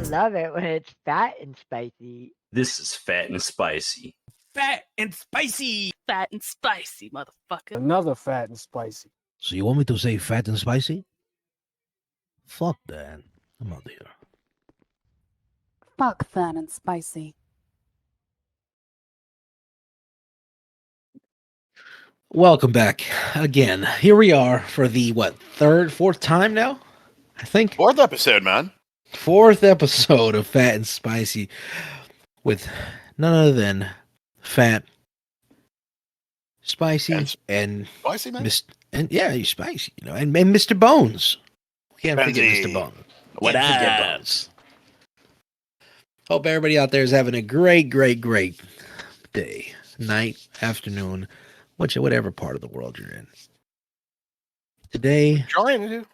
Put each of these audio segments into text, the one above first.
Love it when it's fat and spicy. This is Phat and Spicy. Fat and spicy. Fat and spicy, motherfucker. Another fat and spicy. So you want me to say fat and spicy? Fuck that. I'm out here. Fuck fat and spicy. Welcome back again. Here we are for the fourth time now? I think. Fourth episode, man. Fourth episode of Fat and Spicy with none other than Fat, Spicy, and Spicy, man. He's spicy, and Mr. Bones. We can't forget Benzie. Mr. Bones. What Can't forget up? Bones. Hope everybody out there is having a great day, night, afternoon, whatever part of the world you're in. Today, Trying to.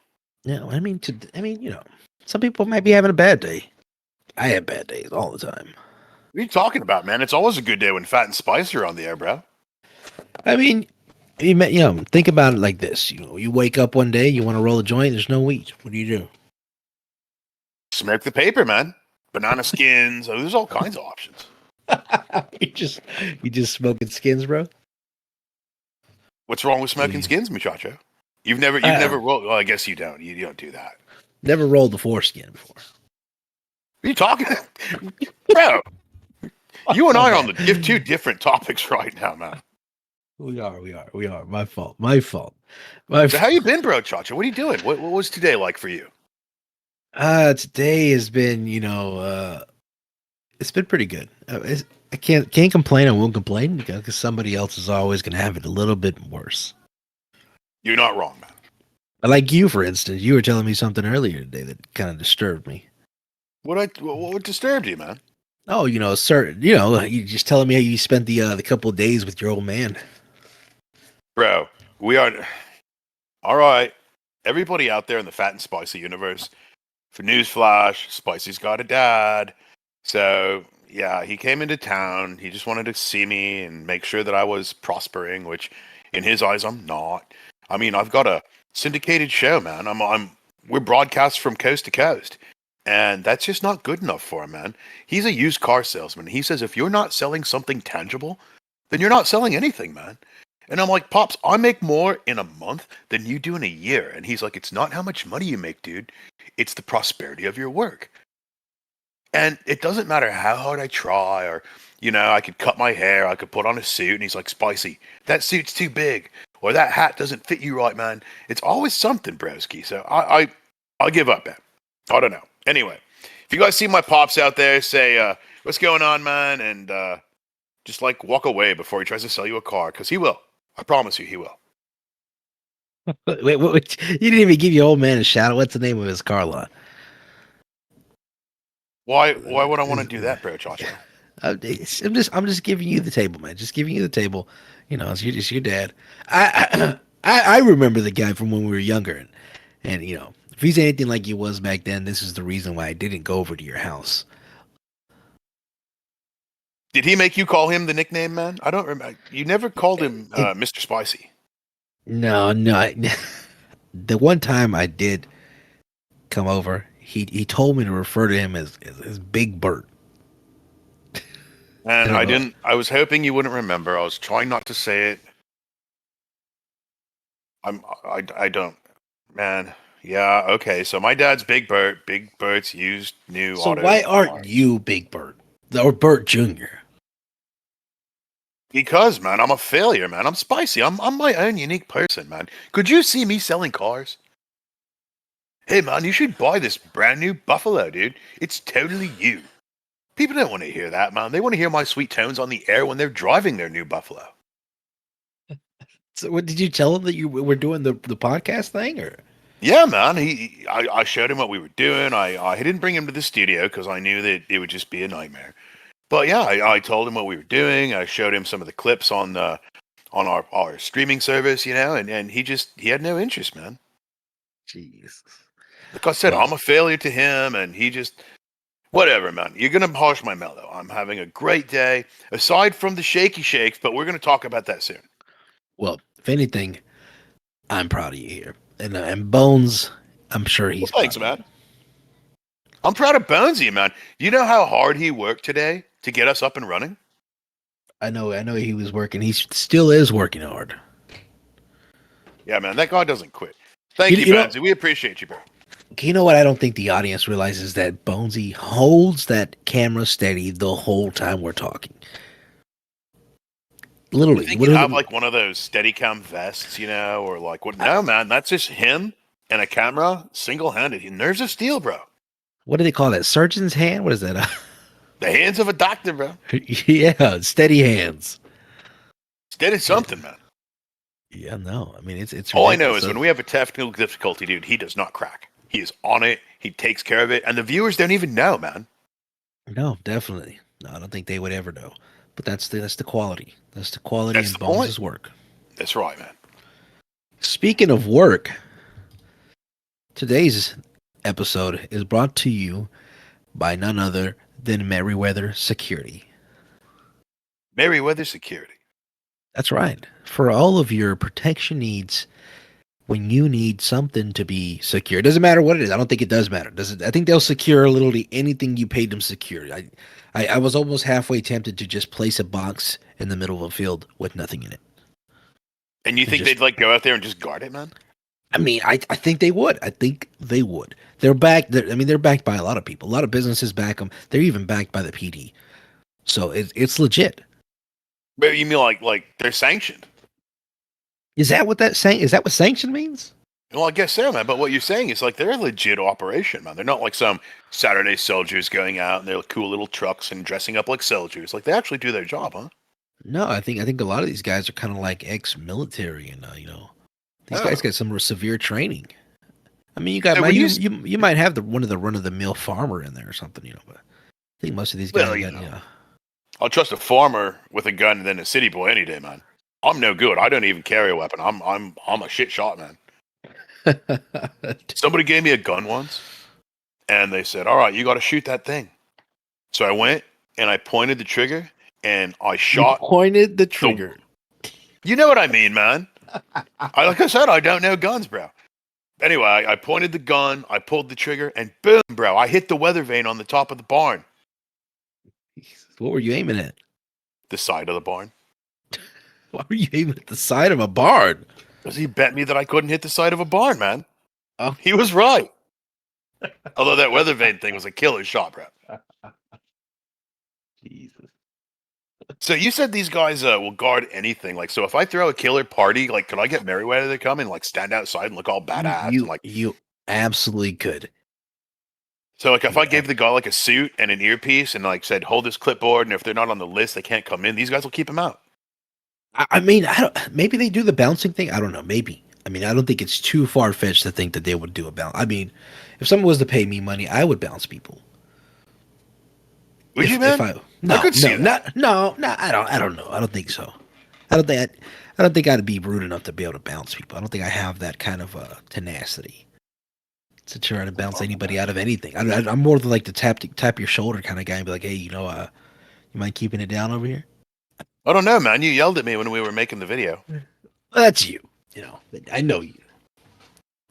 some people might be having a bad day. I have bad days all the time. What are you talking about, man? It's always a good day when Fat and Spicy are on the air, bro. I mean, think about it like this. You wake up one day, you want to roll a joint, there's no weed. What do? Smoke the paper, man. Banana skins. There's all kinds of options. you just smoking skins, bro? What's wrong with smoking skins, muchacho? You've never rolled. Well, I guess you don't. You don't do that. Never rolled the foreskin before. What are you talking, bro? You and I are on the two different topics right now, man. We are. My fault. So how you been, bro, Chacha? What are you doing? What was today like for you? Today has been, it's been pretty good. I can't complain. I won't complain because somebody else is always going to have it a little bit worse. You're not wrong, man. Like you, for instance, you were telling me something earlier today that kind of disturbed me. What disturbed you, man? Oh, you just telling me how you spent the couple of days with your old man. Bro, we are all right. Everybody out there in the Fat and Spicy universe, for newsflash, Spicy's got a dad. So yeah, he came into town. He just wanted to see me and make sure that I was prospering, which in his eyes I'm not. I mean, I've got a syndicated show, man. We're broadcast from coast to coast. And that's just not good enough for him, man. He's a used car salesman. He says if you're not selling something tangible, then you're not selling anything, man. And I'm like, Pops, I make more in a month than you do in a year. And he's like, it's not how much money you make, dude. It's the prosperity of your work. And it doesn't matter how hard I try or, I could cut my hair, I could put on a suit. And he's like, Spicy, that suit's too big. Or that hat doesn't fit you right, man. It's always something, broski. So I give up, man. I don't know. Anyway, if you guys see my pops out there, say, what's going on, man? And just walk away before he tries to sell you a car, because he will. I promise you, he will. Wait, you didn't even give your old man a shout out. What's the name of his car lot? Why would I want to do that, bro, Joshua? I'm just giving you the table, man. Just giving you the table. You know, it's your dad. I remember the guy from when we were younger, and you know, if he's anything like he was back then, this is the reason why I didn't go over to your house. Did he make you call him the nickname, man? I don't remember. You never called him Mr. Spicy. No. The one time I did come over, he told me to refer to him as Big Bert. And don't I know. didn't. I was hoping you wouldn't remember. I was trying not to say it. I don't. Man. Yeah. Okay. So my dad's Big Bert. Big Bert's used new So auto. why aren't you Big Bert or Bert Jr.? Because, man, I'm a failure, man. I'm spicy. I'm my own unique person, man. Could you see me selling cars? Hey, man, you should buy this brand new Buffalo, dude. It's totally you. People don't want to hear that, man. They want to hear my sweet tones on the air when they're driving their new Buffalo. So what did you tell him that you were doing the podcast thing, or? Yeah, man. I showed him what we were doing. I didn't bring him to the studio because I knew that it would just be a nightmare. But yeah, I told him what we were doing. I showed him some of the clips on our streaming service, you know, and he had no interest, man. Jeez. Like I said, Well, I'm a failure to him, and he just whatever, man. You're gonna harsh my mellow. I'm having a great day, aside from the shaky shakes, but we're gonna talk about that soon. well, if anything, I'm proud of you here, and Bones, I'm sure he's Thanks, proud of man. I'm proud of Bonesy, man. You know how hard he worked today to get us up and running? you. I know he was working. He still is working hard. Yeah, man. That guy doesn't quit. Thank you, You know- Bonesy. We appreciate you, bro. You know what? I don't think the audience realizes that Bonesy holds that camera steady the whole time we're talking. Literally, You think you have like one of those Steadicam vests, you know, or like what? No, man. That's just him and a camera, single-handed. Nerves of steel, bro. what do they call that? Surgeon's hand? What is that? The hands of a doctor, bro. Yeah, steady hands. Steady something, man. Yeah, no. I mean, it's All I know ridiculous. is when we have a technical difficulty, dude, he does not crack. He is on it. He takes care of it, and the viewers don't even know, man. No, definitely. No, I don't think they would ever know. But that's the quality. That's the quality That's in the Bones' point. work. That's right, man. Speaking of work, today's episode is brought to you by none other than Merryweather Security. Merryweather Security. That's right. For all of your protection needs, when you need something to be secure, it doesn't matter what it is. I don't think it does matter. I think they'll secure literally anything you paid them secure. I was almost halfway tempted to just place a box in the middle of a field with nothing in it. And you think they'd like go out there and just guard it, man? I mean, I think they would. I think they would. They're backed. They're backed by a lot of people. A lot of businesses back them. They're even backed by the PD. So it's legit. But you mean like they're sanctioned? Is that what sanction means? Well, I guess so, man. But what you're saying is like they're a legit operation, man. They're not like some Saturday soldiers going out and they're cool little trucks and dressing up like soldiers. Like they actually do their job, huh? No, I think a lot of these guys are kind of like ex-military, and these Oh. guys got some severe training. I mean, you got Hey, when you might have one of the run-of-the-mill farmer in there or something, but I think most of these guys Well, you got know. I'll trust a farmer with a gun than a city boy any day, man. I'm no good. I don't even carry a weapon. I'm a shit shot, man. Somebody gave me a gun once, and they said, "All right, you got to shoot that thing." So I went and I pointed the trigger and I shot. pointed the trigger. You know what I mean, man. Like I said, I don't know guns, bro. Anyway, I pointed the gun, I pulled the trigger, and boom, bro! I hit the weather vane on the top of the barn, What were you aiming at? the side of the barn. Why were you aiming at the side of a barn? Because he bet me that I couldn't hit the side of a barn, man. Oh. He was right. Although that weather vane thing was a killer shot, bro. Jesus. So you said these guys will guard anything. Like, so if I throw a killer party, like, could I get Merryweather to come and like stand outside and look all badass? And, like, You absolutely could. so like, if I gave the guy like a suit and an earpiece and like said, hold this clipboard, and if they're not on the list, they can't come in. These guys will keep him out. I mean, I don't. Maybe they do the bouncing thing. I don't know. Maybe. I mean, I don't think it's too far fetched to think that they would do a bounce. I mean, if someone was to pay me money, I would bounce people. Would you, If man? I I no could see that. no, I don't know. I don't think so. I don't think I'd be rude enough to be able to bounce people. I don't think I have that kind of tenacity to try to bounce anybody out of anything. I'm more than like the tap your shoulder kind of guy and be like, hey, you mind keeping it down over here? I don't know, man. You yelled at me when we were making the video. Well, that's you. I know you.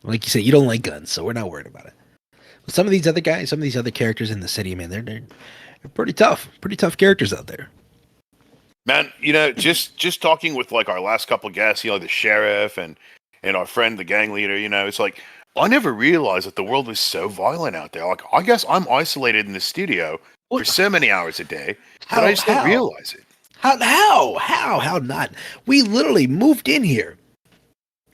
Like you said, you don't like guns, so we're not worried about it. But some of these other guys, some of these other characters in the city, man, they're pretty tough characters out there. Man, just talking with like our last couple guests, the sheriff and our friend, the gang leader, it's like I never realized that the world was so violent out there. Like, I guess I'm isolated in the studio for so many hours a day that I just don't realize it. How not? We literally moved in here.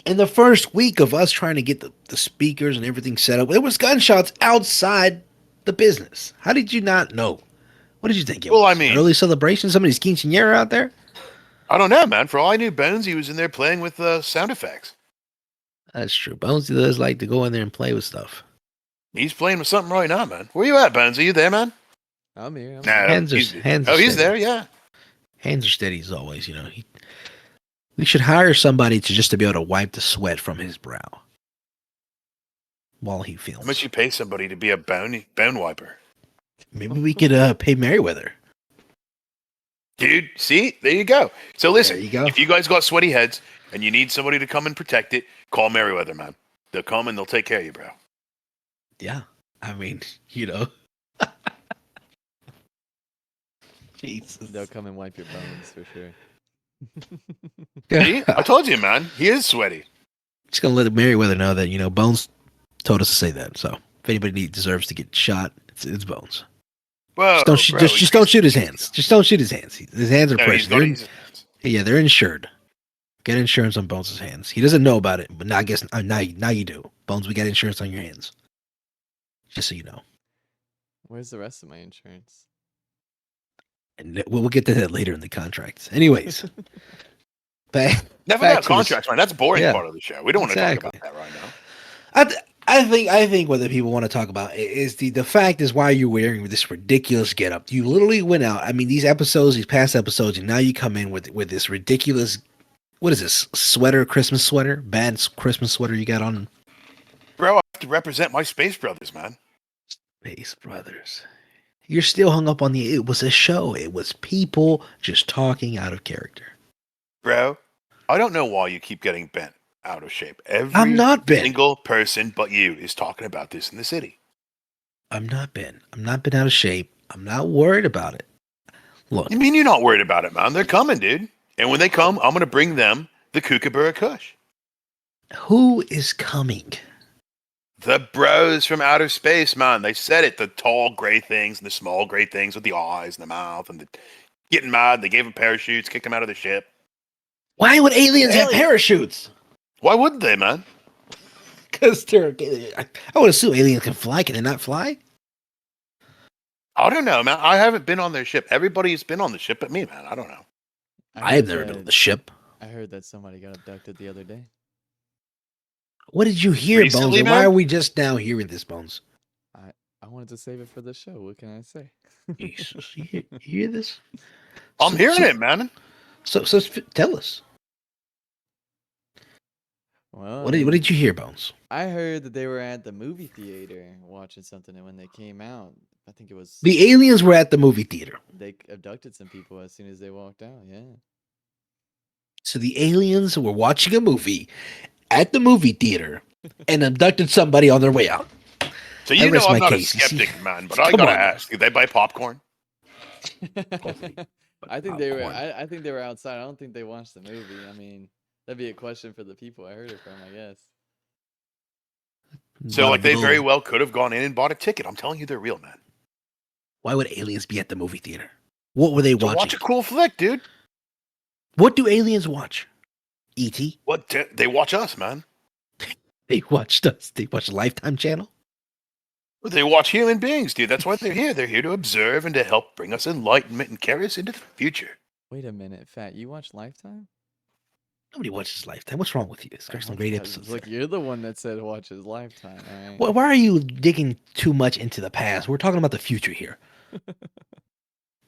In the first week of us trying to get the speakers and everything set up, there was gunshots outside the business. How did you not know? What did you think? Well, I mean, early celebration, somebody's quinceañera out there? I don't know, man. For all I knew, Bones, he was in there playing with sound effects. That's true. Bonesy does like to go in there and play with stuff. He's playing with something right now, man. Where you at, Bones? Are you there, man? I'm here. No, hands are he's steady. there, yeah. Hands are steady as always, we should hire somebody to be able to wipe the sweat from his brow while he films. How much you pay somebody to be a bone wiper? Maybe we could pay Merryweather. Dude, see? There you go. So listen, There you go. if you guys got sweaty heads and you need somebody to come and protect it, call Merryweather, man. They'll come and they'll take care of you, bro. Yeah. I mean, Jesus. They'll come and wipe your bones for sure. See? I told you, man. He is sweaty. Just gonna let Merryweather know that Bones told us to say that. So if anybody deserves to get shot, it's Bones. Whoa, Just don't shoot his hands. Just don't shoot his hands. His hands are precious. They're insured. Get insurance on Bones' hands. He doesn't know about it, but now I guess now you do. Bones, we got insurance on your hands. Just so you know. Where's the rest of my insurance? And we'll get to that later in the contracts. Anyways, back Never to contracts, man. That's the boring Yeah, part of the show. We don't want to talk about that right now. I think what the people want to talk about is the fact is why you're wearing this ridiculous getup. You literally went out. I mean, these past episodes, and now you come in with this ridiculous. What is this sweater? Christmas sweater? Bad Christmas sweater you got on? Bro, I have to represent my Space Brothers, man. Space Brothers. You're still hung up on it was a show. It was people just talking out of character. Bro, I don't know why you keep getting bent out of shape. I'm not bent. Single person but you is talking about this in the city. I'm not bent. I'm not bent out of shape. I'm not worried about it. Look. You mean you're not worried about it, man? They're coming, dude. And when they come, I'm going to bring them the Kookaburra Kush. Who is coming? The bros from outer space, man. They said it. The tall gray things and the small gray things with the eyes and the mouth and the getting mad. They gave them parachutes, kicked them out of the ship. Why would aliens have parachutes? Why wouldn't they, man? Because I would assume aliens can fly. Can they not fly? I don't know, man. I haven't been on their ship. Everybody's been on the ship but me, man. I don't know. I have never been on the ship. I heard that somebody got abducted the other day. What did you hear, Recently, Bones? And why are we just now hearing this, Bones? I wanted to save it for the show. What can I say? Jesus, you hear this? I'm hearing it, man. So tell us. Well, What did you hear, Bones? I heard that they were at the movie theater watching something, and when they came out, I think it was The aliens were at the movie theater. they abducted some people as soon as they walked out. Yeah. So the aliens were watching a movie at the movie theater and abducted somebody on their way out. So I you know rest I'm my not case. a skeptic, man, but I Come gotta on. ask, did they buy popcorn? I think they were. Popcorn. I think they were outside. I don't think they watched the movie. I mean, that'd be a question for the people I heard it from, I guess. So like they very well could have gone in and bought a ticket. I'm telling you, they're real, man. Why would aliens be at the movie theater? What were they To watching? watch a cool flick, dude. What do aliens watch? E.T.? They watch us, man. They watched us. They watched Lifetime Channel. They watch human beings, dude. That's why they're here. They're here to observe and to help bring us enlightenment and carry us into the future. Wait a minute, Fat. You watch Lifetime? Nobody watches Lifetime. What's wrong with you? There's some great episodes. Look, there. you're the one that said watches Lifetime. All right. Well, why are you digging too much into the past? We're talking about the future here.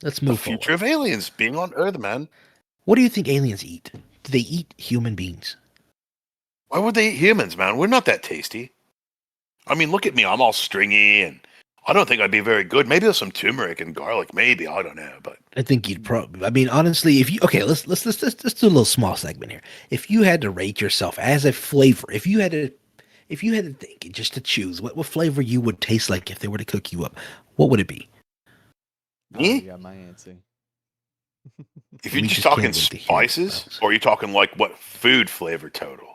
Let's The move future forward. of aliens being on Earth, man. What do you think aliens eat? Do they eat human beings? Why would they eat humans, man? We're not that tasty. I mean, look at me. I'm all stringy, and I don't think I'd be very good. Maybe there's some turmeric and garlic. Maybe, I don't know. But I think you'd probably. I mean, honestly, if you let's do a little small segment here. If you had to rate yourself as a flavor, if you had to think just to choose what flavor you would taste like if they were to cook you up, what would it be? I already me? got my answer. If you're We just just can't talking wait to hear it, spices, folks. or are you talking like what food flavor total?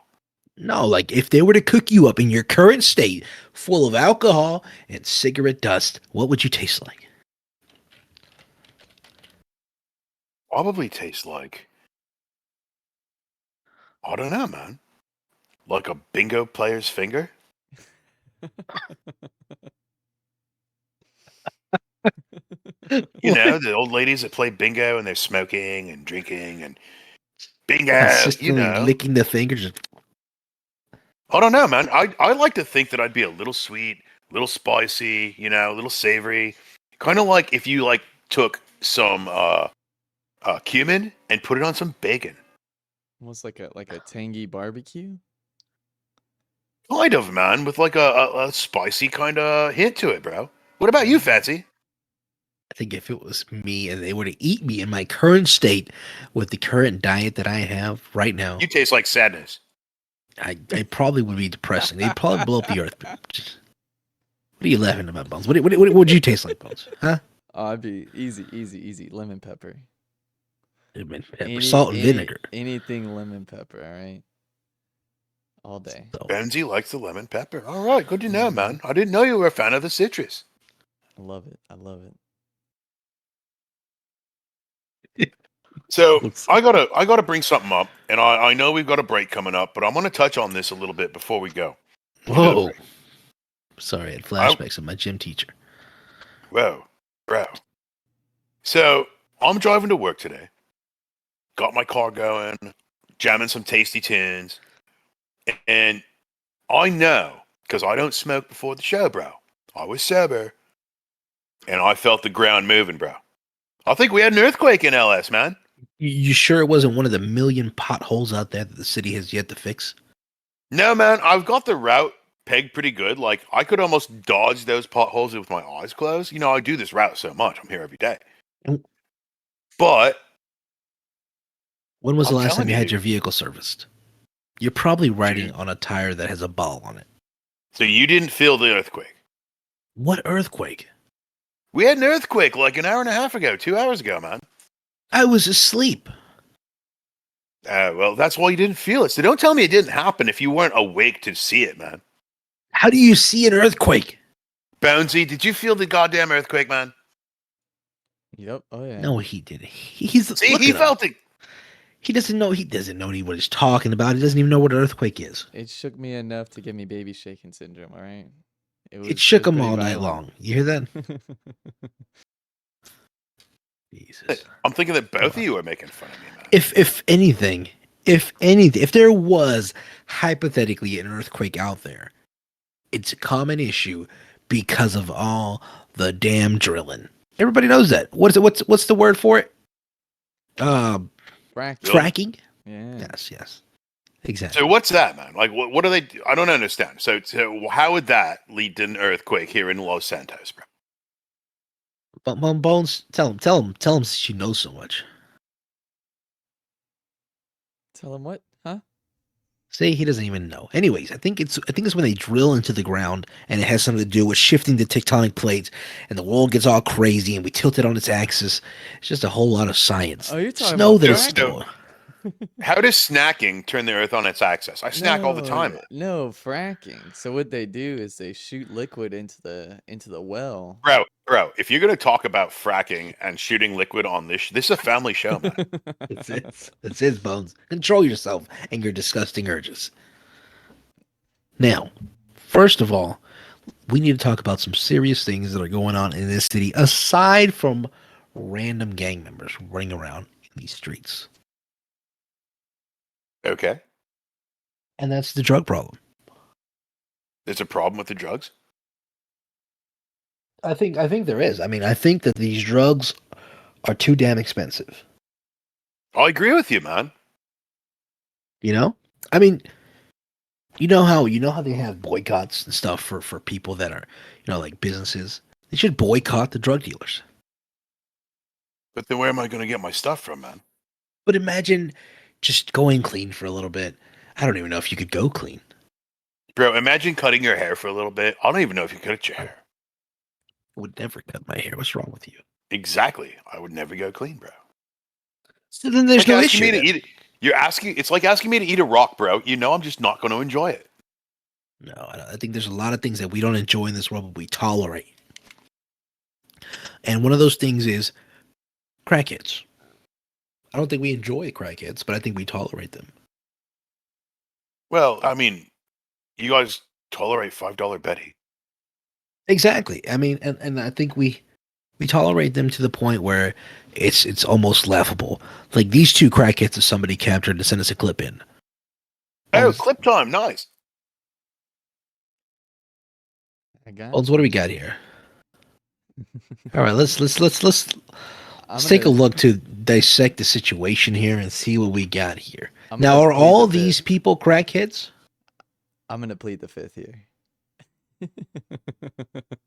No, like if they were to cook you up in your current state, full of alcohol and cigarette dust, what would you taste like? Probably taste like, I don't know, man. Like a bingo player's finger. You know, the old ladies that play bingo and they're smoking and drinking and bingo. You Consistently know, licking the finger. Just, I don't know, man. I like to think that I'd be a little sweet, a little spicy, you know, a little savory. Kind of like if you like took some cumin and put it on some bacon. Almost like a tangy barbecue. Kind of, man, with like a spicy kind of hint to it, bro. What about you, Fatsy? I think if it was me and they were to eat me in my current state with the current diet that I have right now, You taste like sadness. I probably would be depressing. They'd probably blow up the earth. What are you laughing about, Bones? What would you taste like, Bones? Huh? Oh, I'd be easy. Lemon pepper. It'd been pepper, salt, and vinegar. Anything lemon pepper. All right. All day. So, Benzie likes the lemon pepper. All right, good to know, Mhm. man. I didn't know you were a fan of the citrus. I love it. I love it. So Looks- I gotta bring something up, and I know we've got a break coming up, but I'm gonna touch on this a little bit before we go. whoa. Sorry, I had flashbacks of my gym teacher. Whoa, bro. So I'm driving to work today. Got my car going, jamming some tasty tunes, and I know because I don't smoke before the show, bro. I was sober, and I felt the ground moving, bro. I think we had an earthquake in LS, man. You sure it wasn't one of the million potholes out there that the city has yet to fix? No, man, I've got the route pegged pretty good. Like, I could almost dodge those potholes with my eyes closed. You know, I do this route so much. I'm here every day. Mm. But When was the I'm last time telling you had you. your vehicle serviced? You're probably riding on a tire that has a ball on it. So you didn't feel the earthquake. What earthquake? We had an earthquake like an hour and a half ago, 2 hours ago, man. I was asleep. Well, that's why you didn't feel it. So don't tell me it didn't happen if you weren't awake to see it, man. How do you see an earthquake? Bonesy, did you feel the goddamn earthquake, man? Yep. Oh yeah. No, he didn't. He's See, look he at him. felt it. He doesn't know. He doesn't know what he's talking about. He doesn't even know what an earthquake is. It shook me enough to give me baby shaking syndrome. All right. It shook him pretty all night violent. long. You hear that? Jesus. I'm thinking that both of you are making fun of me, man. If anything, if there was hypothetically an earthquake out there, it's a common issue because of all the damn drilling. Everybody knows that. What is it? What's the word for it? Fracking. Fracking. Yeah. Yes. Exactly. So what's that, man? Like, what do they? I don't understand. So how would that lead to an earthquake here in Los Santos, bro? But Bones, tell him she knows so much. Tell him what? Huh? See, he doesn't even know. Anyways, I think it's when they drill into the ground and it has something to do with shifting the tectonic plates and the world gets all crazy and we tilt it on its axis. It's just a whole lot of science. Oh, you're talking Just know about that it's fracking? still. How does snacking turn the Earth on its axis? I snack all the time, man. No, fracking. So what they do is they shoot liquid into the well. Bro, if you're gonna talk about fracking and shooting liquid on this is a family show, man. It's his Bones. Control yourself and your disgusting urges. Now, first of all, we need to talk about some serious things that are going on in this city aside from random gang members running around in these streets. Okay. And that's the drug problem. There's a problem with the drugs? I think there is. I mean, I think that these drugs are too damn expensive. I agree with you, man. You know? I mean, you know how they have boycotts and stuff for people that are, like businesses. They should boycott the drug dealers. But then where am I going to get my stuff from, man? But imagine just going clean for a little bit. I don't even know if you could go clean. Bro, imagine cutting your hair for a little bit. I don't even know if you cut your hair. I would never cut my hair. What's wrong with you? Exactly. I would never go clean, bro. So then there's no issue. It's like asking me to eat a rock, bro. You know I'm just not going to enjoy it. No, I think there's a lot of things that we don't enjoy in this world, but we tolerate. And one of those things is crackheads. I don't think we enjoy crackheads, but I think we tolerate them. Well, I mean, you guys tolerate $5 Betty. Exactly. I mean, and I think we tolerate them to the point where it's almost laughable. Like these two crackheads that somebody captured and sent us a clip in. Oh, clip time, nice. What do we got here? All right, let's take a look to dissect the situation here and see what we got here. Now, are all these people crackheads? I'm gonna plead the fifth here.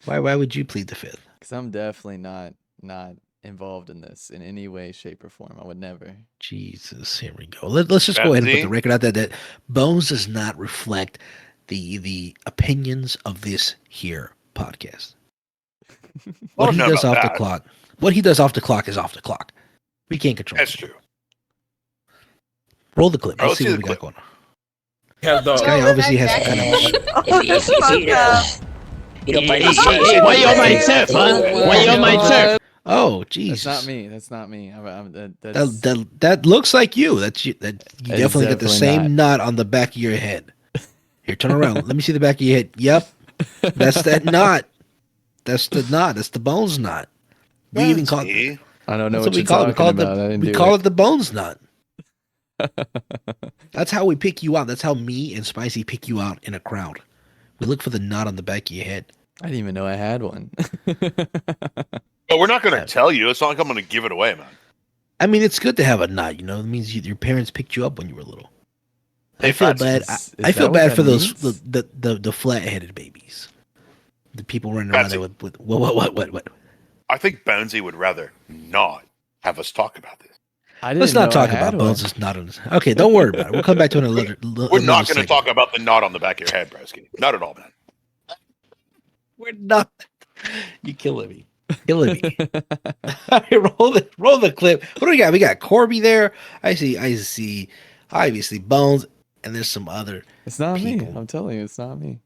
Why would you plead the fifth? Because I'm definitely not involved in this in any way, shape, or form. I would never. Jesus, here we go. Let's just go ahead and put the record out there that Bones does not reflect the opinions of this here podcast. What he does off the clock. What he does off the clock is off the clock. We can't control. That's it. true. Roll the clip. Let's see what we got going on. This guy obviously has some kind of. Why you on my turf, huh? Why you on my turf? Oh, jeez. That's not me. That's not me. That looks like you. That you definitely got the same knot on the back of your head. Here, turn around. Let me see the back of your head. Yep, that's that knot. That's the knot. That's the Bones knot. We even call it. I don't know what you're talking about. We call it the Bones knot. That's how we pick you out. That's how me and Spicy pick you out in a crowd. We look for the knot on the back of your head. I didn't even know I had one. But we're not going to tell you. It's not like I'm going to give it away, man. I mean, it's good to have a knot. It means your parents picked you up when you were little. I feel bad. I feel bad for those the flat-headed babies. The people running around there with what? I think Bonesy would rather not have us talk about this. Let's not talk about Bones. It's not on this. Okay, don't worry about it. We'll come back to it in a little. We're not going to talk about the knot on the back of your head, broski. Not at all, man. We're not. You killing me. Killing me. All right, roll the clip. What do we got? We got Corby there. I see. Obviously Bones, and there's some other. It's not people. me. I'm telling you, it's not me.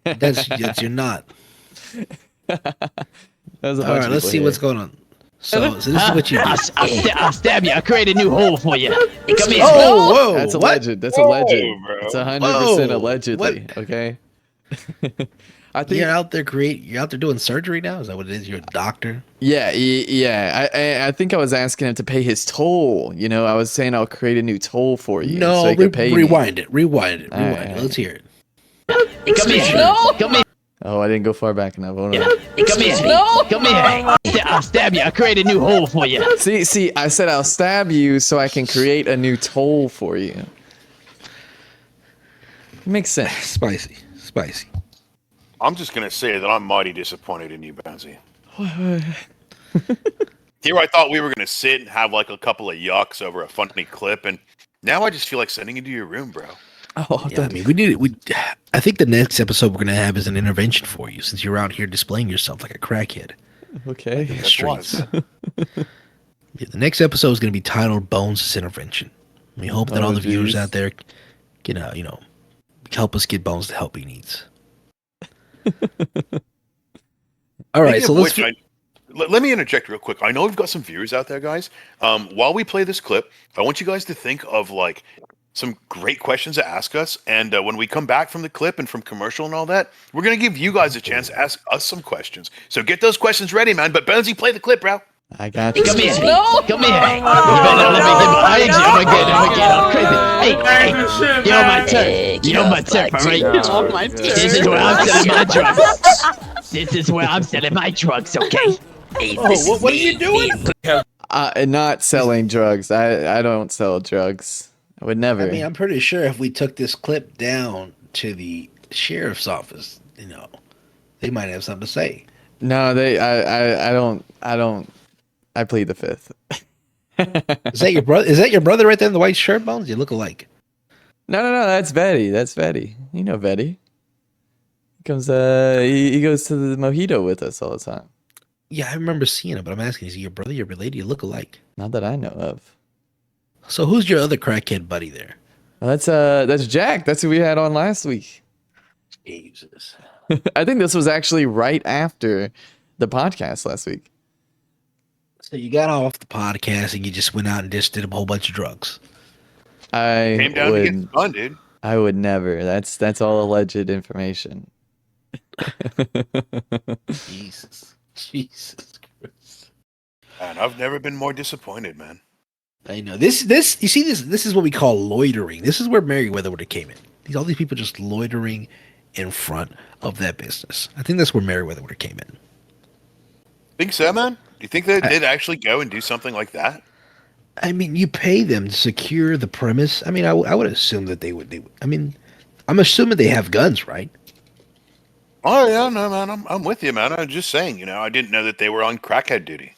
That's you're not. All right, let's see what's going on. So this is what you do. I'll stab you. I'll create a new hole for you. Come here. Oh, whoa! That's what? alleged. That's alleged. Bro. It's 100% allegedly. What? Okay. I think You're out there doing surgery now. Is that what it is? You're a doctor. Yeah. I think I was asking him to pay his toll. I was saying I'll create a new toll for you. No, so he could pay rewind me. it. Rewind it. right. Let's hear it. Come here. Come here. Oh, I didn't go far back enough. Hold on. Come here. Come here. I'll stab you. I'll create a new hole for you. See, I said I'll stab you so I can create a new toll for you. Makes sense. Spicy. I'm just going to say that I'm mighty disappointed in you, Bonesy. Here I thought we were going to sit and have like a couple of yucks over a funny clip, and now I just feel like sending you to your room, bro. Oh, Yeah, I mean, I think the next episode we're gonna have is an intervention for you, since you're out here displaying yourself like a crackhead. Okay. In the streets. Yeah, the next episode is gonna be titled "Bones' Intervention." We hope that all the viewers out there can, help us get Bones the help he needs. All right, so let me interject real quick. I know we've got some viewers out there, guys. While we play this clip, I want you guys to think of like some great questions to ask us, and when we come back from the clip and from commercial and all that, we're gonna give you guys a chance to ask us some questions. So get those questions ready, man. But Bonesy, play the clip, bro. I got you. Come here. No. Come here. You better let me get behind you. I'm gonna get all crazy. Hey, get on my turf. Get on my turf, all right? Oh, my This is where I'm selling my drugs. This is where I'm selling my drugs, okay? Oh, what are you doing? Not selling drugs. I don't sell drugs. I would never. I mean, I'm pretty sure if we took this clip down to the sheriff's office, they might have something to say. No, I don't. I plead the fifth. Is that your brother? Is that your brother right there in the white shirt, Bones? You look alike. No, that's Vetty. That's Vetty. You know Vetty. He comes. He goes to the Mojito with us all the time. Yeah, I remember seeing him, but I'm asking, is he your brother? You're related? You look alike. Not that I know of. So who's your other crackhead buddy there? Well, that's Jack. That's who we had on last week. Jesus. I think this was actually right after the podcast last week. So you got off the podcast and you just went out and just did a whole bunch of drugs. Came down to get fun, dude. I would never. That's all alleged information. Jesus Christ. And I've never been more disappointed, man. I know this. You see this. This is what we call loitering. This is where Merryweather would have came in. All these people just loitering in front of that business. I think that's where Merryweather would have came in. Think so, man? Do you think that they'd actually go and do something like that? I mean, you pay them to secure the premise. I mean, I would assume that they would. I mean, I'm assuming they have guns, right? Oh yeah, no, man. I'm with you, man. I was just saying, I didn't know that they were on crackhead duty,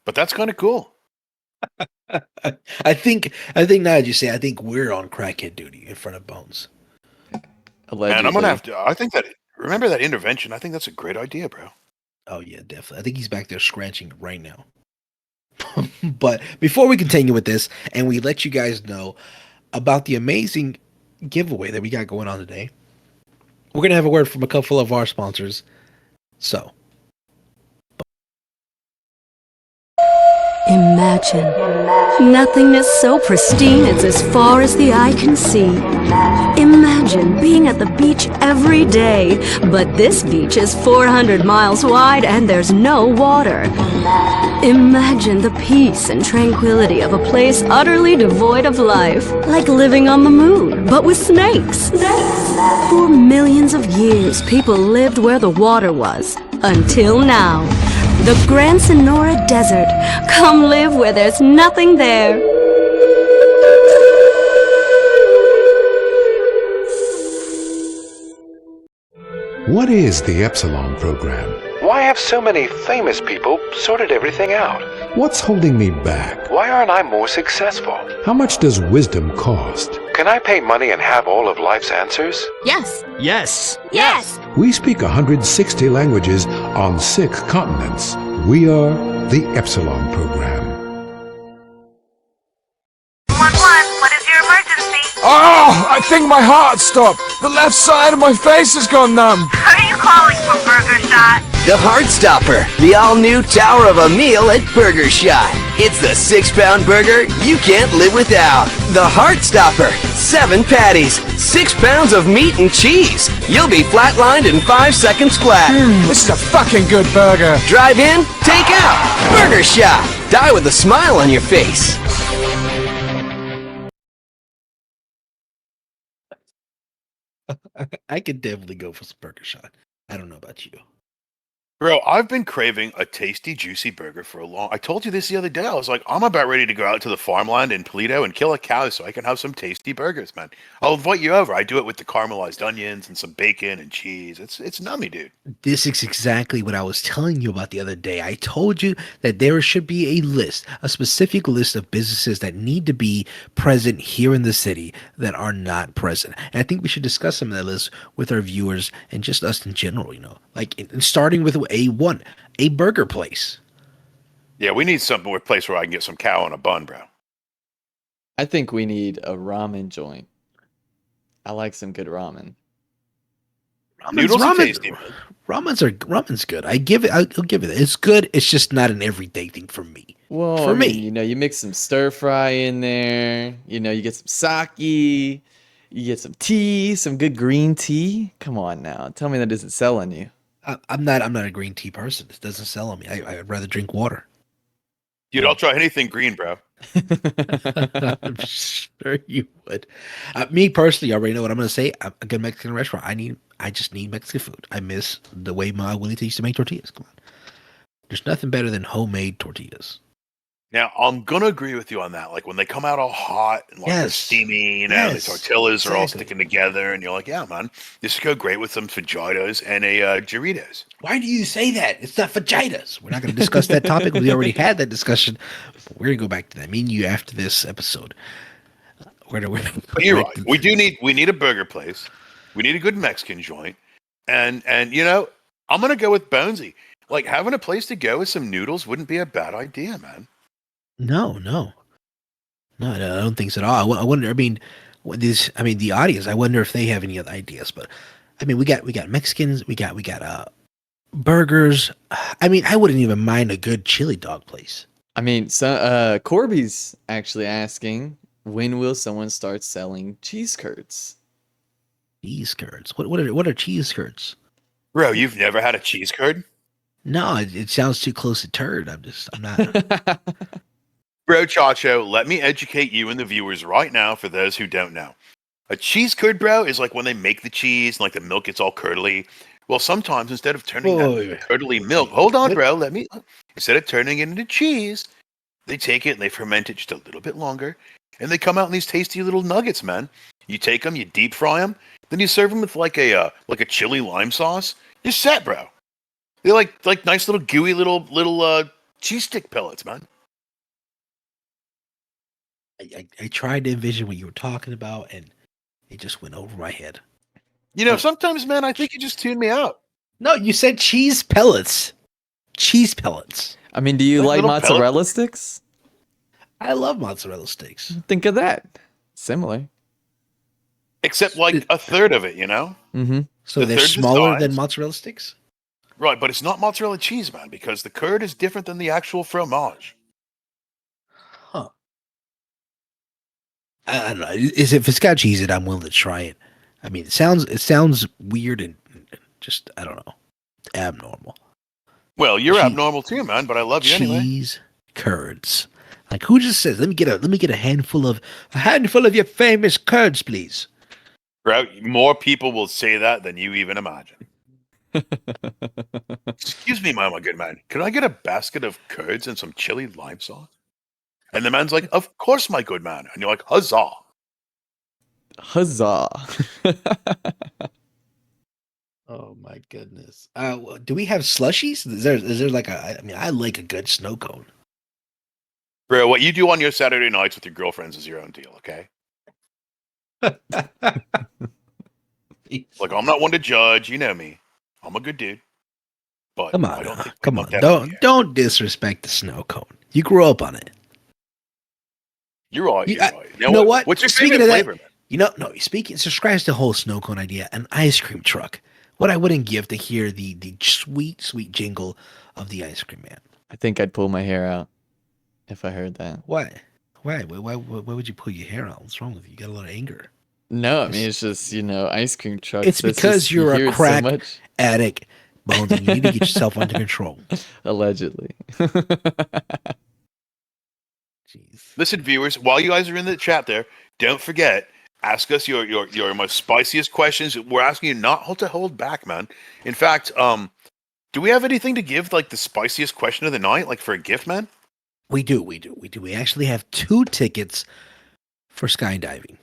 but that's kind of cool. I think now that you say, I think we're on crackhead duty in front of Bones. Allegedly. Man, I'm gonna have to. I think that. Remember that intervention? I think that's a great idea, bro. Oh yeah, definitely. I think he's back there scratching right now. But before we continue with this, and we let you guys know about the amazing giveaway that we got going on today, we're gonna have a word from a couple of our sponsors. So. Imagine nothingness so pristine it's as far as the eye can see. Imagine being at the beach every day, but this beach is 400 miles wide and there's no water. Imagine the peace and tranquility of a place utterly devoid of life, like living on the moon, but with snakes. For millions of years, people lived where the water was, until now. The Grand Sonora Desert. Come live where there's nothing there. What is the Epsilon program? Why have so many famous people sorted everything out? What's holding me back? Why aren't I more successful? How much does wisdom cost? Can I pay money and have all of life's answers? Yes. Yes. Yes. We speak 160 languages on 6 continents. We are the Epsilon program. 911, what is your emergency? Oh, I think my heart stopped. The left side of my face has gone numb. Are you calling for Burger Shot? The Heartstopper, the all-new tower of a meal at Burger Shot. It's the 6-pound burger you can't live without. The Heartstopper, 7 patties, 6 pounds of meat and cheese. You'll be flatlined in 5 seconds flat. This is a fucking good burger. Drive in, take out. Burger Shot. Die with a smile on your face. I could definitely go for some Burger Shot. I don't know about you. Bro, I've been craving a tasty, juicy burger for a long. I told you this the other day. I was like, I'm about ready to go out to the farmland in Toledo and kill a cow so I can have some tasty burgers, man. I'll invite you over. I do it with the caramelized onions and some bacon and cheese. It's nummy, dude. This is exactly what I was telling you about the other day. I told you that there should be a list, a specific list of businesses that need to be present here in the city that are not present. And I think we should discuss some of that list with our viewers and just us in general, like starting with a burger place. Yeah, we need something with a place where I can get some cow on a bun, bro. I think we need a ramen joint. I like some good ramen. Noodles are tasty. Ramen's good. I'll give it. It's good. It's just not an everyday thing for me. Well, for me, you mix some stir fry in there. You get some sake. You get some tea, some good green tea. Come on now, tell me that isn't selling you. I'm not a green tea person. It doesn't sell on me. I'd rather drink water. Dude, I'll try anything green, bro. I'm sure you would. Me personally, I already know what I'm going to say. I'm a good Mexican restaurant. I just need Mexican food. I miss the way my abuelita used to make tortillas. Come on. There's nothing better than homemade tortillas. Now, I'm going to agree with you on that. Like, when they come out all hot and, like, they're steamy, the tortillas are all sticking together, and you're like, yeah, man, this would go great with some fajitas and a Doritos. Why do you say that? It's not fajitas. We're not going to discuss that topic. We already had that discussion. We're going to go back to that. Me and you after this episode. But you're right. We need a burger place. We need a good Mexican joint. And you know, I'm going to go with Bonesy. Like, having a place to go with some noodles wouldn't be a bad idea, man. No, I don't think so at all. I wonder. I mean, the audience. I wonder if they have any other ideas. But I mean, we got Mexicans. We got burgers. I mean, I wouldn't even mind a good chili dog place. I mean, so Corby's actually asking, when will someone start selling cheese curds? Cheese curds. What are cheese curds? Bro, you've never had a cheese curd? No, it sounds too close to turd. I'm not. Bro, Chacho, let me educate you and the viewers right now for those who don't know. A cheese curd, bro, is like when they make the cheese and like the milk gets all curdly. Well, sometimes instead of turning that curdly milk, hold on, bro, instead of turning it into cheese, they take it and they ferment it just a little bit longer, and they come out in these tasty little nuggets, man. You take them, you deep fry them, then you serve them with like a chili lime sauce. You're set, bro. They're like nice little gooey little cheese stick pellets, man. I tried to envision what you were talking about, and it just went over my head. You know, sometimes, man, I think you just tuned me out. No, you said cheese pellets. Cheese pellets. I mean, do you like mozzarella sticks? I love mozzarella sticks. Think of that. Similar. Except like a third of it, you know? Mm-hmm. So they're smaller than mozzarella sticks? Right, but it's not mozzarella cheese, man, because the curd is different than the actual fromage. Huh. I don't know. If it's got cheese in it, I'm willing to try it. I mean, it sounds weird and just, I don't know, abnormal. Well, you're abnormal too, man, but I love you anyway. Cheese curds. Like, who just says, let me get a handful of your famous curds, please. Bro, more people will say that than you even imagine. Excuse me, my good man. Can I get a basket of curds and some chili lime sauce? And the man's like, of course, my good man. And you're like, huzzah. Huzzah. Oh my goodness. Do we have slushies? Is there like I like a good snow cone. Bro, what you do on your Saturday nights with your girlfriends is your own deal, okay? Like, I'm not one to judge, you know me. I'm a good dude. But come on. Don't disrespect the snow cone. You grew up on it. You're right. You know what? What's your Speaking favorite of flavor? Man? Subscribe to the whole snow cone idea. An ice cream truck. What I wouldn't give to hear the sweet, sweet jingle of the ice cream man. I think I'd pull my hair out if I heard that. Why? Why would you pull your hair out? What's wrong with you? You got a lot of anger. No, I mean, it's just, ice cream trucks. It's because you're a crack addict, Bones, and you need to get yourself under control. Allegedly. Jeez. Listen, viewers, while you guys are in the chat there, don't forget, ask us your most spiciest questions. We're asking you not to hold back, man. In fact, do we have anything to give, like, the spiciest question of the night, like, for a gift, man? We do. We actually have 2 tickets for skydiving.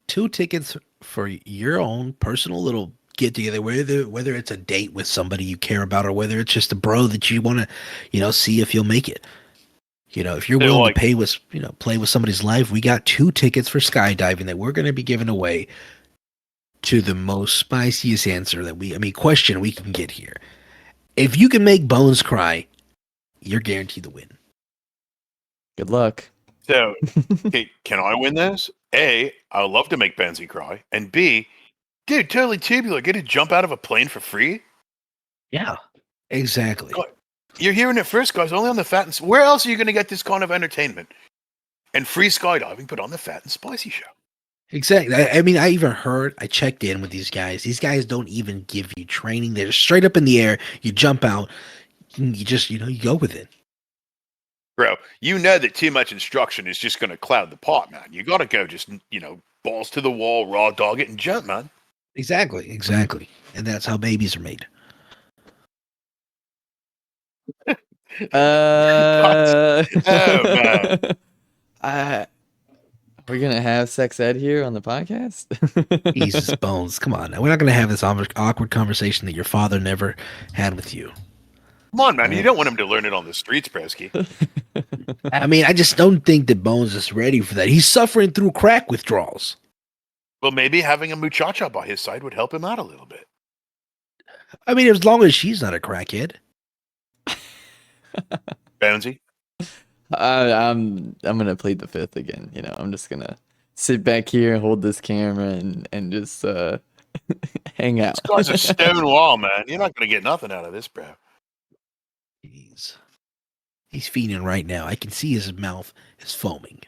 2 tickets for your own personal little get together, whether it's a date with somebody you care about or whether it's just a bro that you want to, see if you'll make it. If you're willing to play with somebody's life, we got 2 tickets for skydiving that we're going to be giving away to the most spiciest answer question we can get here. If you can make Bones cry, you're guaranteed to win. Good luck. So, okay, can I win this? A, I would love to make Benzie cry. And B, dude, totally tubular. Get to jump out of a plane for free? Yeah, exactly. You're hearing it first, guys. Only on the Fat and... Where else are you going to get this kind of entertainment? And free skydiving, but on the Fat and Spicy show. Exactly. I checked in with these guys. These guys don't even give you training. They're straight up in the air. You jump out. You just, you go with it. Bro, you know that too much instruction is just going to cloud the pot, man. You got to go just, balls to the wall, raw dog it, and jump, man. Exactly. And that's how babies are made. Oh, man. We're gonna have sex ed here on the podcast. Jesus bones, come on now. We're not gonna have this awkward conversation that your father never had with you. Come on, man. You don't want him to learn it on the streets, Bresky. I mean, I just don't think that Bones is ready for that. He's suffering through crack withdrawals. Well, maybe having a muchacha by his side would help him out a little bit. I mean, as long as she's not a crackhead. Bonesy? I'm gonna plead the fifth again. I'm just gonna sit back here and hold this camera and just hang out. This guy's a stone wall, man. You're not gonna get nothing out of this, bro. He's fiending right now. I can see his mouth is foaming.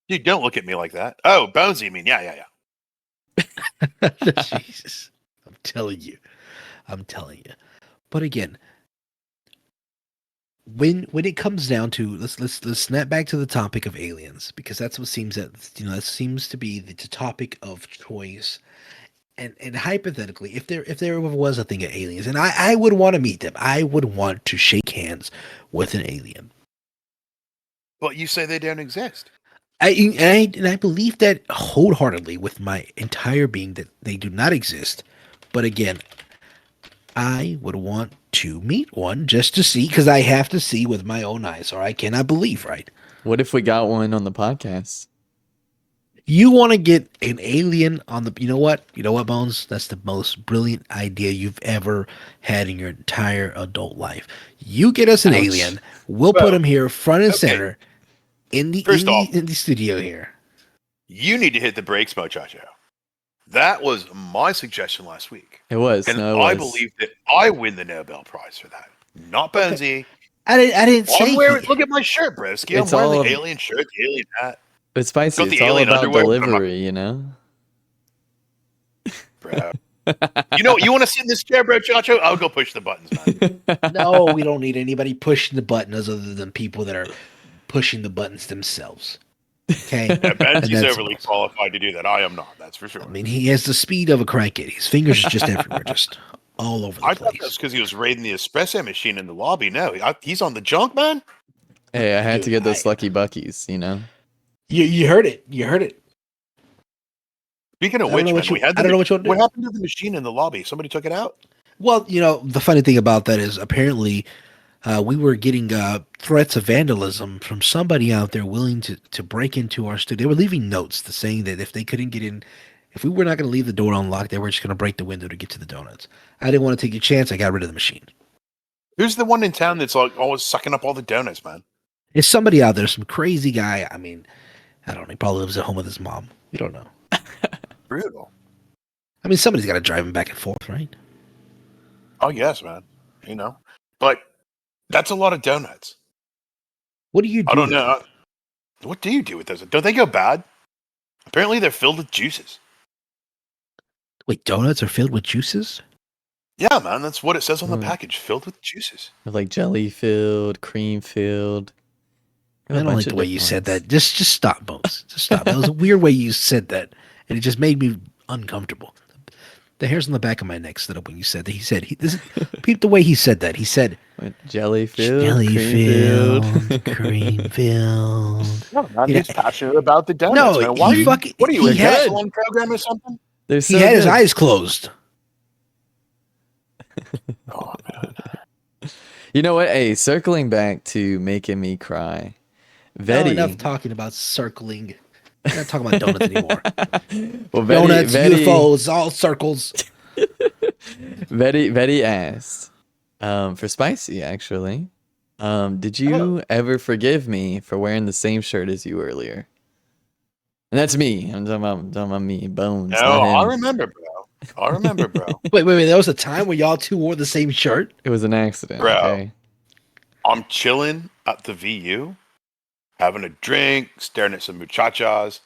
Dude, don't look at me like that. Oh, Bonesy, you mean? Yeah. Jesus. I'm telling you. But again, when it comes down to let's snap back to the topic of aliens, because that's what seems that seems to be the topic of choice. And hypothetically, if there ever was a thing of aliens, and I would want to meet them, I would want to shake hands with an alien. But you say they don't exist. I believe that wholeheartedly with my entire being that they do not exist. But again, I would want to meet one just to see, because I have to see with my own eyes, or I cannot believe, right? What if we got one on the podcast? You want to get an alien on the... You know what, Bones? That's the most brilliant idea you've ever had in your entire adult life. You get us an alien. We'll put him here front and center in the studio here. You need to hit the brakes, muchacho. That was my suggestion last week. It was. And I believe that I win the Nobel Prize for that. Not Bonesy. I didn't say... Look at my shirt, Broski. I'm wearing the alien shirt, the alien hat. It's spicy. It's all about delivery, Bro. You want to sit in this chair, bro, Chacho? I'll go push the buttons, man. No, we don't need anybody pushing the buttons other than people that are pushing the buttons themselves. Okay? Yeah, Benji's overly qualified to do that. I am not, that's for sure. I mean, he has the speed of a crackhead. His fingers are just everywhere, just all over the place. I thought that's because he was raiding the espresso machine in the lobby. No, he's on the junk, man. Hey, I had to get those Lucky Buckies, You heard it. You heard it. Speaking of which, man, what happened to the machine in the lobby? Somebody took it out? Well, the funny thing about that is apparently we were getting threats of vandalism from somebody out there willing to break into our studio. They were leaving notes saying that if they couldn't get in, if we were not going to leave the door unlocked, they were just going to break the window to get to the donuts. I didn't want to take a chance. I got rid of the machine. Who's the one in town that's like always sucking up all the donuts, man? It's somebody out there, some crazy guy. I mean, I don't know. He probably lives at home with his mom. You don't know. Brutal. I mean, somebody's got to drive him back and forth, right? Oh, yes, man. But that's a lot of donuts. What do you do? I don't know. What do you do with those? Don't they go bad? Apparently, they're filled with juices. Wait, donuts are filled with juices? Yeah, man. That's what it says on the package. Filled with juices. Like jelly filled, cream filled. I don't like the way you said that. Just stop, Bones. Just stop. That was a weird way you said that, and it just made me uncomfortable. The hairs on the back of my neck stood up when you said that. He said, peep the way he said that. He said, jelly filled, cream filled. No, man, he's passionate about the donuts. No, man. Why what are you, a gasoline program or something? He had his eyes closed. Oh, man. You know what? Hey, circling back to making me cry. Vetty. Enough talking about circling. We're not talking about donuts anymore. Well, donuts, UFOs, all circles. Vetty asked, for Spicy, actually, did you ever forgive me for wearing the same shirt as you earlier? And that's me. I'm talking about me, Bones. No, I remember, bro. Wait. There was a time where y'all two wore the same shirt? It was an accident, bro. Okay? I'm chilling at the VU, having a drink, staring at some muchachas,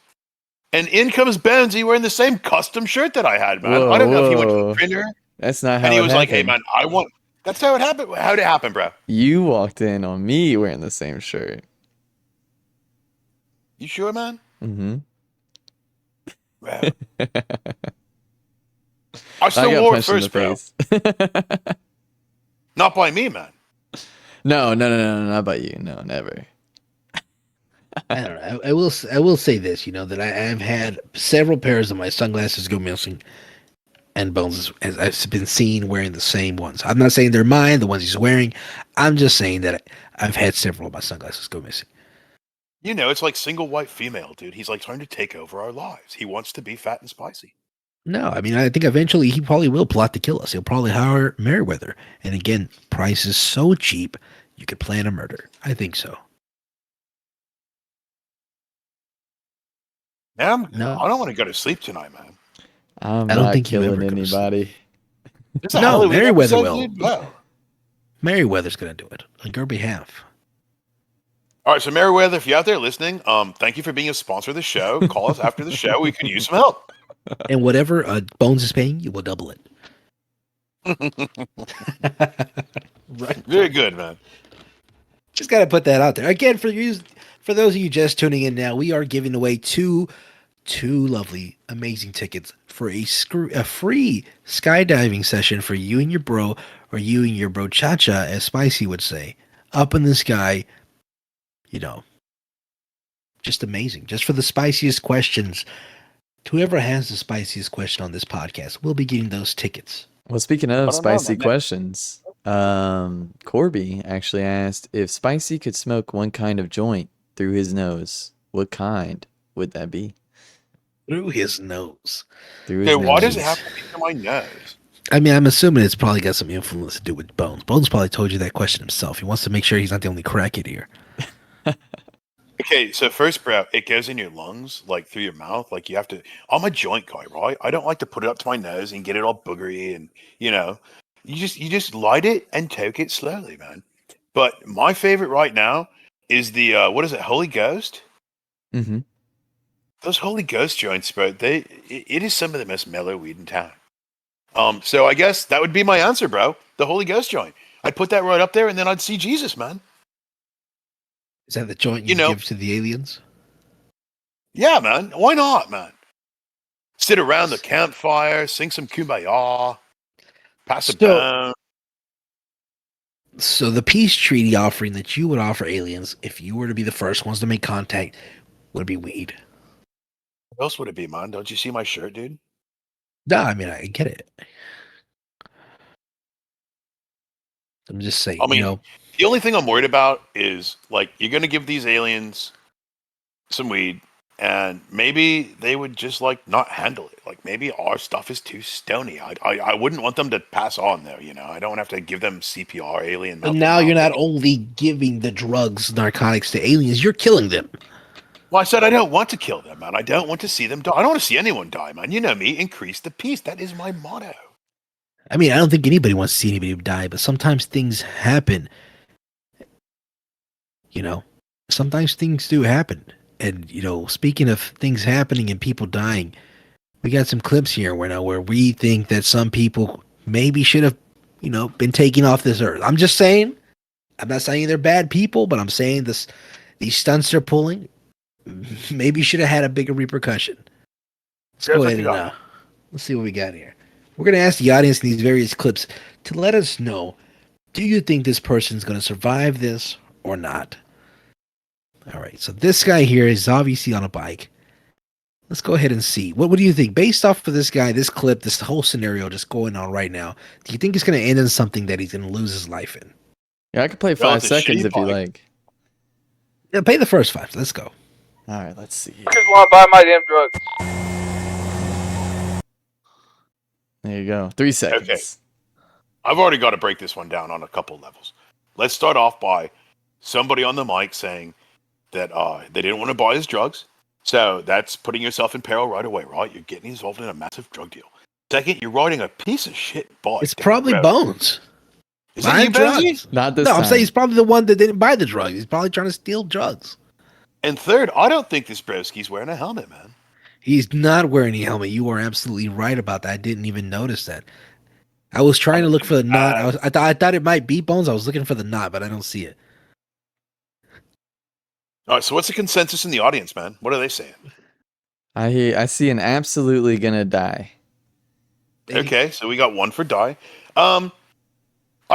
and in comes Bonesy wearing the same custom shirt that I had, man. Whoa, I don't know if he went to the printer. That's not how and he it was happened. Like, hey, man, I want That's how it happened. How'd it happen, bro? You walked in on me wearing the same shirt. You sure, man? Mm-hmm. Bro. I still got wore it punched in the first, bro. face. Not by me, man. No, not by you. No, never. I don't know. I will say this, that I've had several pairs of my sunglasses go missing, and Bones has I've been seen wearing the same ones. I'm not saying they're mine, the ones he's wearing. I'm just saying that I've had several of my sunglasses go missing. It's like single white female, dude. He's like trying to take over our lives. He wants to be fat and spicy. No, I mean, I think eventually he probably will plot to kill us. He'll probably hire Merryweather. And again, price is so cheap, you could plan a murder. I think so. Man, No. I don't want to go to sleep tonight, man. I'm I don't not think you killing ever go to sleep. anybody. It's a No, Halloween Merryweather episode, will. dude. Wow. Merryweather's going to do it on your behalf. All right, so Merryweather, if you're out there listening, thank you for being a sponsor of the show. Call us after the show. We could use some help. And whatever Bones is paying, you will double it. Right. Very good, man. Just got to put that out there. Again, for those of you just tuning in now, we are giving away two lovely, amazing tickets for a free skydiving session for you and your bro, or you and your bro cha-cha, as Spicy would say, up in the sky. Just amazing. Just for the spiciest questions. Whoever has the spiciest question on this podcast will be getting those tickets. Well, speaking of spicy questions, Corby actually asked if Spicy could smoke one kind of joint through his nose. What kind would that be? Through his nose. Okay, why does it have to be through my nose? I mean, I'm assuming it's probably got some influence to do with Bones. Bones probably told you that question himself. He wants to make sure he's not the only crackhead here. Okay, so first, bro, it goes in your lungs, like through your mouth. Like you have to. I'm a joint guy, right? I don't like to put it up to my nose and get it all boogery, and you just light it and take it slowly, man. But my favorite right now is the what is it, Holy Ghost? Mm-hmm. Those Holy Ghost joints, bro. It is some of the most mellow weed in town. So I guess that would be my answer, bro. The Holy Ghost joint. I'd put that right up there, and then I'd see Jesus, man. Is that the joint you give to the aliens? Yeah, man. Why not, man? Sit around the campfire, sing some kumbaya, pass it down. So the peace treaty offering that you would offer aliens, if you were to be the first ones to make contact, would be weed. What else would it be, man? Don't you see my shirt, dude? No, I mean, I get it. I'm just saying, I mean, the only thing I'm worried about is, like, you're going to give these aliens some weed, and maybe they would just, like, not handle it. Like, maybe our stuff is too stony. I wouldn't want them to pass on, though, I don't have to give them CPR, alien. And now you're not only giving the drugs, narcotics to aliens, you're killing them. Well, I said I don't want to kill them, man. I don't want to see them die. I don't want to see anyone die, man. You know me, increase the peace. That is my motto. I mean, I don't think anybody wants to see anybody die, but sometimes things happen. Sometimes things do happen. And, speaking of things happening and people dying, we got some clips here where we think that some people maybe should have, been taken off this earth. I'm just saying, I'm not saying they're bad people, but I'm saying these stunts they're pulling maybe should have had a bigger repercussion. Let's go ahead and let's see what we got here. We're going to ask the audience in these various clips to let us know, do you think this person's going to survive this or not? All right, so this guy here is obviously on a bike. Let's go ahead and see. What do you think? Based off of this guy, this clip, this whole scenario just going on right now, do you think it's going to end in something that he's going to lose his life in? Yeah, I could play 5 seconds if you like. Yeah, play the first 5. Let's go. All right, let's see. I just want to buy my damn drugs. There you go. 3 seconds. Okay. I've already got to break this one down on a couple levels. Let's start off by somebody on the mic saying that they didn't want to buy his drugs. So that's putting yourself in peril right away, right? You're getting involved in a massive drug deal. Second, you're riding a piece of shit bike. It's probably Bones. Is it you, drugs? Not this No, time. I'm saying he's probably the one that didn't buy the drugs. He's probably trying to steal drugs. And third, I don't think this broski's wearing a helmet, man. He's not wearing a helmet. You are absolutely right about that. I didn't even notice that. I was trying to look for the knot. I thought it might be bones. I was looking for the knot, but I don't see it. All right, so what's the consensus in the audience, man? What are they saying? I see an absolutely gonna die. Okay, so we got one for die. I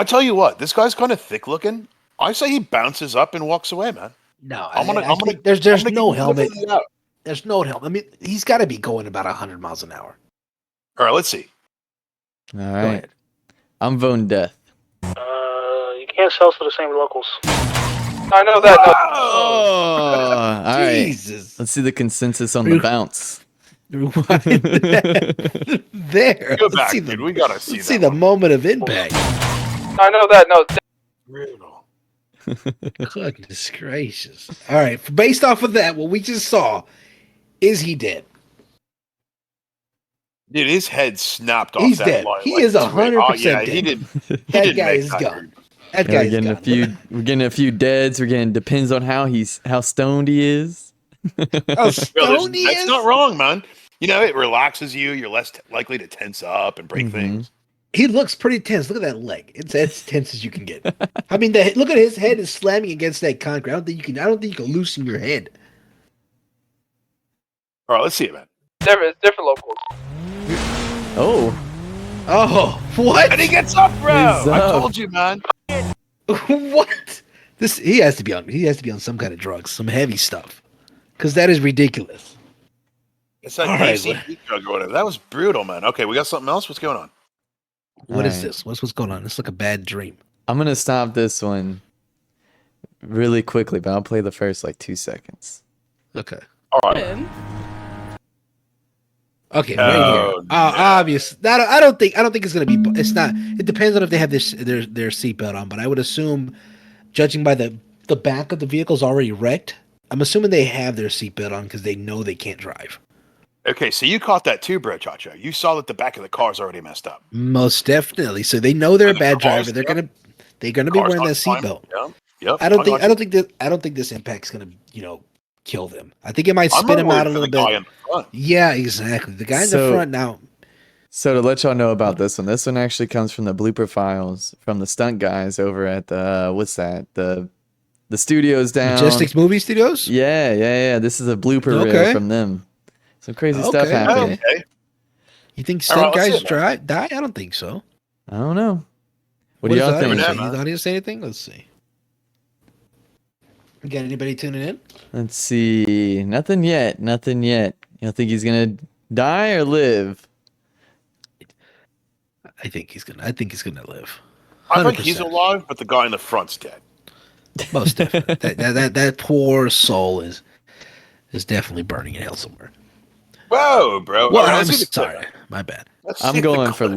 tell you what, this guy's kind of thick looking. I say he bounces up and walks away, man. No, I'm gonna there's no helmet. There's no helmet. I mean, he's got to be going about 100 miles an hour. All right, let's see. All right. I'm voting death. You can't sell to the same locals. I know that. Oh, all right. Jesus. Let's see the consensus on the bounce. There. Go back, dude. We gotta see Let's see the moment of impact. I know that. No. Brutal. Goodness gracious. All right. Based off of that, what we just saw, is he dead? Dude, his head snapped off. He's that dead. line He like is 100% yeah, dead. he did. That guy is gone. That guy's we're getting we're getting a few deads. We're getting depends on how stoned he is. How stoned he That's is? not wrong, man. You know, it relaxes you. You're less likely to tense up and break things. He looks pretty tense. Look at that leg. It's as tense as you can get. I mean, look at his head is slamming against that concrete. I don't think you can loosen your head. All right, let's see it, man. It's different locals. Oh, what? And he gets up, bro. He's I up. told you, man. What? He has to be on some kind of drugs, some heavy stuff, because that is ridiculous. It's like All right, ACP drug or whatever. That was brutal, man. Okay, we got something else. What's going on? What is Alright. this? What's going on? It's like a bad dream. I'm gonna stop this one really quickly, but I'll play the first like 2 seconds. Okay. All right. Okay, right here. Obvious. I don't think it's gonna be. It's not. It depends on if they have their seatbelt on. But I would assume, judging by the back of the vehicle's already wrecked, I'm assuming they have their seatbelt on because they know they can't drive. Okay, so you caught that too, bro, Chacho. You saw that the back of the car's already messed up. Most definitely. So they know they're a bad driver. They're gonna be Car's wearing not that fine. seatbelt. Yep. I don't think this impact's gonna kill them. I think it might I'm spin them worried out a for little the guy bit. in the front. Yeah, exactly. The guy in the front now. So to let y'all know about this one actually comes from the blooper files from the stunt guys over at the what's that the studios down Majestics Movie Studios. Yeah. This is a blooper reel from them. Some crazy stuff happening. Okay. You think All stunt right, let's guys see it, die? I don't think so. I don't know. What do y'all think? Does the audience say anything? Let's see. You got anybody tuning in? Let's see. Nothing yet. You think he's gonna die or live? I think he's gonna live. 100%. I think he's alive, but the guy in the front's dead. Most definitely. that poor soul is definitely burning in hell somewhere. Whoa, bro. Well, All right, I'm let's see the sorry. clip. My bad. Let's see I'm the going for clip.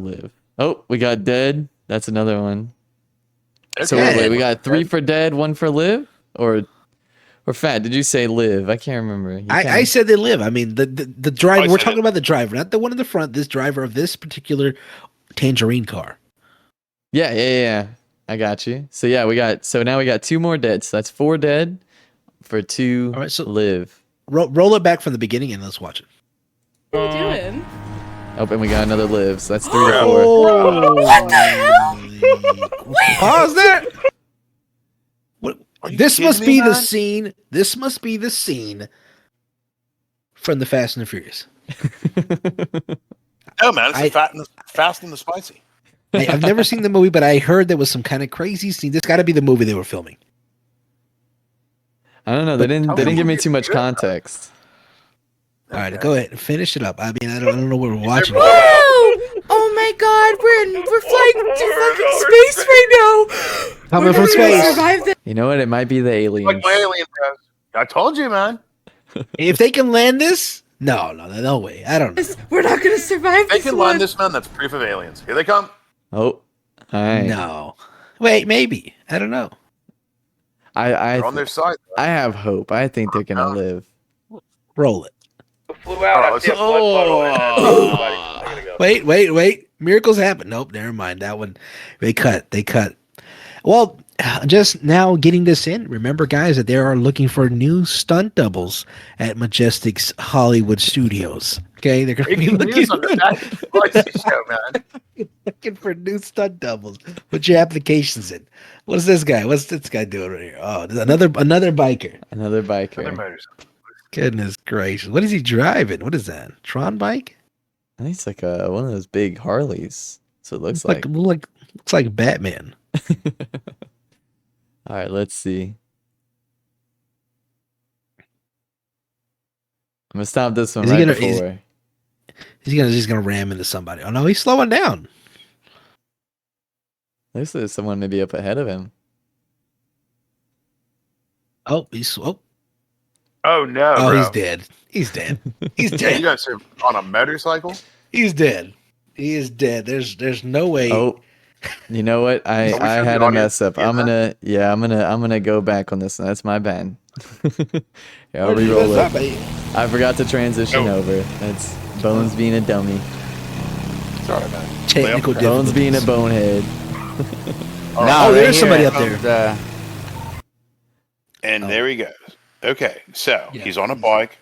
live. Oh, we got dead. That's another one. So Okay. wait, we got 3 for dead, 1 for live, or Fat? Did you say live? I can't remember. I said they live. I mean, the driver. We're said talking it. about the driver, not the one in the front. This driver of this particular tangerine car. Yeah. I got you. So yeah, now we got 2 more dead. So that's 4 dead for 2 All right, so live. roll it back from the beginning and let's watch it. What are you doing? Oh, and we got another live. So that's 3 to 4. Oh, What the hell? pause that. What? Are you This kidding must me, be the man? scene. This must be the scene from the Fast and the Furious. No, man. It's the Fast and the Spicy. I've never seen the movie, but I heard there was some kind of crazy scene. This got to be the movie they were filming. I don't know. They didn't give me too much context. All right, go ahead and finish it up. I mean, I don't know what we're watching. Whoa! Oh my God, we're flying to fucking space right now. Coming We're from gonna space. Survive this. You know what? It might be the aliens. Like my alien friends. I told you, man. If they can land this, no way. I don't know. We're not gonna survive If they this can one. land this, man, that's proof of aliens. Here they come. Oh, all right. No. Wait, maybe. I don't know. I They're on their side. I have hope. I think they're gonna live. Roll it. Flew out. I let's see a see. blood puddle. And I gotta go. Wait. Miracles happen. Nope, never mind. That one. They cut. Well, just now getting this in. Remember, guys, that they are looking for new stunt doubles at Majestic's Hollywood Studios. Okay, they're going to be looking on the Fat Spicy show, man. looking for new stunt doubles. Put your applications in. What's this guy? What's this guy doing right here? Oh, there's another biker. Another biker. Other motorcycle. Goodness gracious! What is he driving? What is that? Tron bike? I think it's like one of those big Harleys. So it looks looks like Batman. All right, let's see. I'm gonna stop this one right before. He's gonna ram into somebody. Oh no, he's slowing down. Looks like there's someone maybe up ahead of him. Oh, he's oh. Oh no! Oh, bro. he's dead. He's dead. He's dead. You guys are on a motorcycle? He's dead. He is dead. There's no way. Oh, you know what? I had a mess up. I'm gonna go back on this one. That's my bad. Yeah, I'll re-roll it. I forgot to transition over. That's Bones being a dummy. Sorry, man. Technical Bones being a bonehead. No, there's somebody up there. And there he goes. Okay, so he's on a bike.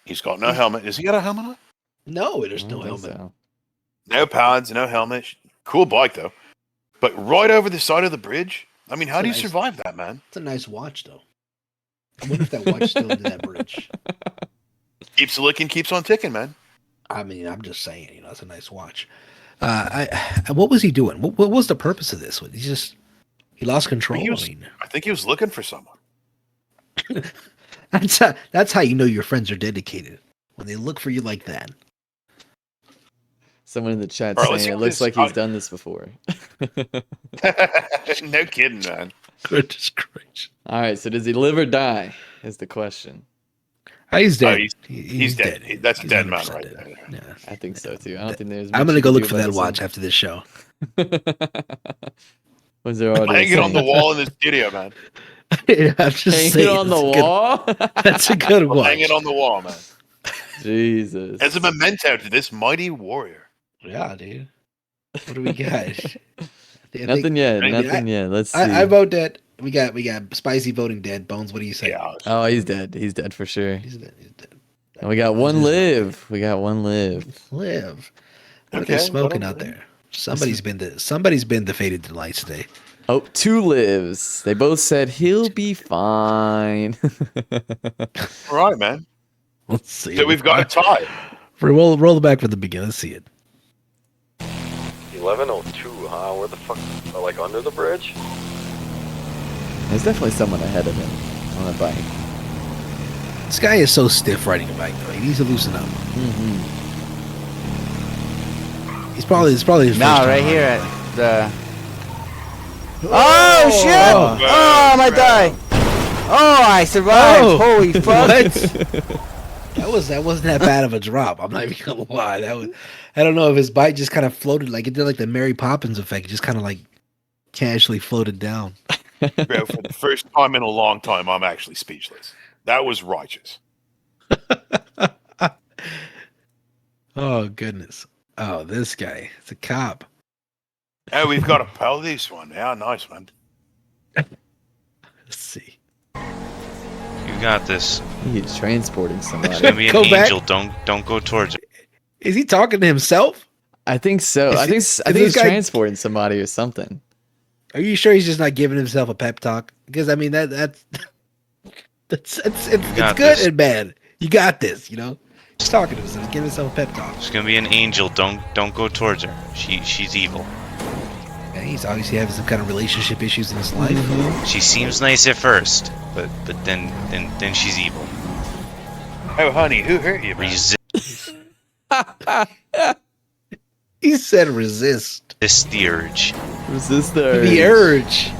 He's got no helmet. Does he got a helmet on? No, there's no helmet. So. No pads, no helmet. Cool bike though. But right over the side of the bridge. I mean, how do you survive that, man? It's a nice watch though. I wonder if that watch still under that bridge. Keeps licking, keeps on ticking, man. I mean, I'm just saying, it's a nice watch. What was he doing? What was the purpose of this? He lost control. I think he was looking for someone. That's how you know your friends are dedicated, when they look for you like that. Someone in the chat saying it looks like he's done this before. No kidding, man. Goodness gracious. All right, so does he live or die? Is the question. He's dead. He's dead. That's a dead man right there. Yeah. I think so too. I don't think there's. I'm gonna go look for that watch after this show. What's there hang it on the wall in the studio, man. I'm just hang saying, it on the wall. That's a good watch. Hang it on the wall, man. Jesus. As a memento to this mighty warrior. Yeah, dude. What do we got? Nothing yet. Let's see. I vote dead. We got Spicy voting dead. Bones, what do you say? Yeah. Oh, he's dead. He's dead for sure. He's dead. And we got one live. Live. What are they smoking out there? Somebody's been defeated tonight today. Oh, 2 lives. They both said he'll be fine. All right, man. Let's see. So we've got a tie. Roll it back from the beginning. Let's see it. 11:02, huh? Where the fuck? Like under the bridge? There's definitely someone ahead of him on a bike. This guy is so stiff riding a bike, though. He needs to loosen up. Mm-hmm. He's probably his first time right here riding. at the. Oh shit! Oh, I might die. Oh, I survived. Holy fuck! That wasn't that bad of a drop. I'm not even gonna lie. I don't know if his bike just kind of floated, like it did, like the Mary Poppins effect. It just kind of like casually floated down. Bro, for the first time in a long time, I'm actually speechless. That was righteous. Oh goodness! Oh, this guy. It's a cop. Oh, we've got a police one. Yeah, nice, man. Let's see. You got this. He's transporting somebody. It's gonna be an Go back. angel. Don't go towards it. Is he talking to himself? I think so. I think he's transporting somebody or something. Are you sure he's just not giving himself a pep talk? Because I mean that's it's good and bad. You got this, He's talking to himself, giving himself a pep talk. It's gonna be an angel. Don't go towards her. She's evil. Yeah, he's obviously having some kind of relationship issues in his life. Mm-hmm. She seems nice at first, but then she's evil. Oh, honey, who hurt you, man? Resist He said resist. the urge. Resist the urge. The urge.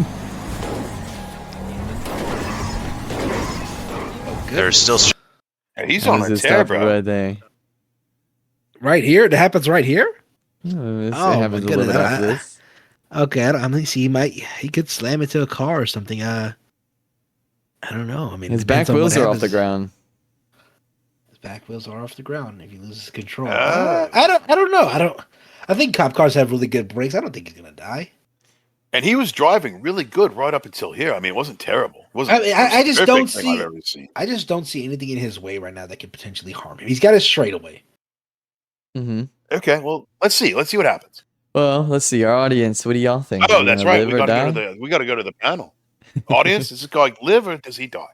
There's still. He's on a tear, bro. Right there. Right here? It happens right here? It happens my a little bit goodness. after this. Okay, I mean, see, he could slam into a car or something. I don't know. I mean, His back wheels are off the ground. His back wheels are off the ground if he loses control. I don't know. I think cop cars have really good brakes. I don't think he's gonna die. And he was driving really good right up until here. I mean, it wasn't terrible. It wasn't. I mean, the most I just terrific don't thing see. I've ever seen. I just don't see anything in his way right now that could potentially harm him. He's got a straightaway. Mm-hmm. Okay, well, let's see. Let's see what happens. Well, let's see. Our audience, what do y'all think? Oh, Are we that's gonna right. live We or got to die? go to the panel. Audience, does this guy live or does he die?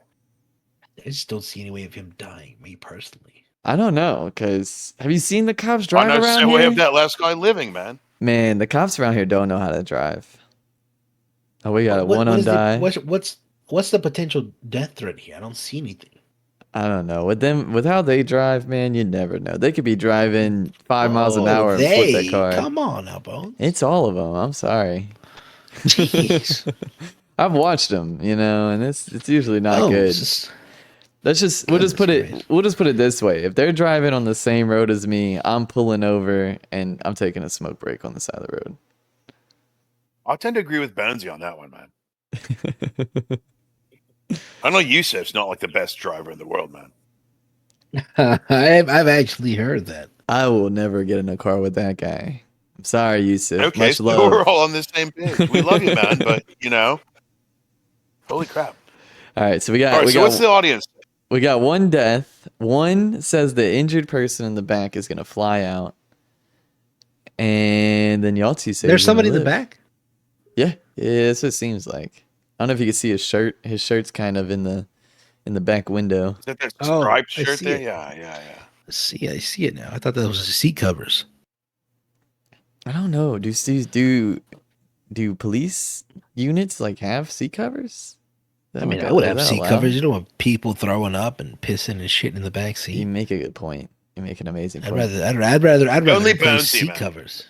I just don't see any way of him dying. Me personally. I don't know, because have you seen the cops I drive know around some way here? of that last guy living, man. Man, the cops around here don't know how to drive. Oh, we got What one on is die. What's the potential death threat here? I don't see anything. I don't know. With how they drive, man, you never know. They could be driving 5 miles an hour and flip that car. Come on now, Bones. It's all of them. I'm sorry. Jeez. I've watched them, and it's usually not good. We'll just put it this way. If they're driving on the same road as me, I'm pulling over and I'm taking a smoke break on the side of the road. I tend to agree with Bonesy on that one, man. I know Yusuf's not like the best driver in the world, man. I've actually heard that. I will never get in a car with that guy. I'm sorry, Yusuf. Okay, Much so love. we're all on the same page. We love you, man, but holy crap! All right, so we got. All right, we so got, what's the audience? We got one death. One says the injured person in the back is gonna fly out, and then y'all two say There's he's gonna somebody in the live. back. Yeah, that's what it seems like. I don't know if you can see his shirt. His shirt's kind of in the back window. Is that striped I shirt see there? it. Yeah. I see it now. I thought that was seat covers. I don't know. Do police units have seat covers? I mean, I would have seat covers. You don't want people throwing up and pissing and shit in the back seat. You make a good point. You make an amazing point. I'd rather Only replace Bonesy, seat man. covers.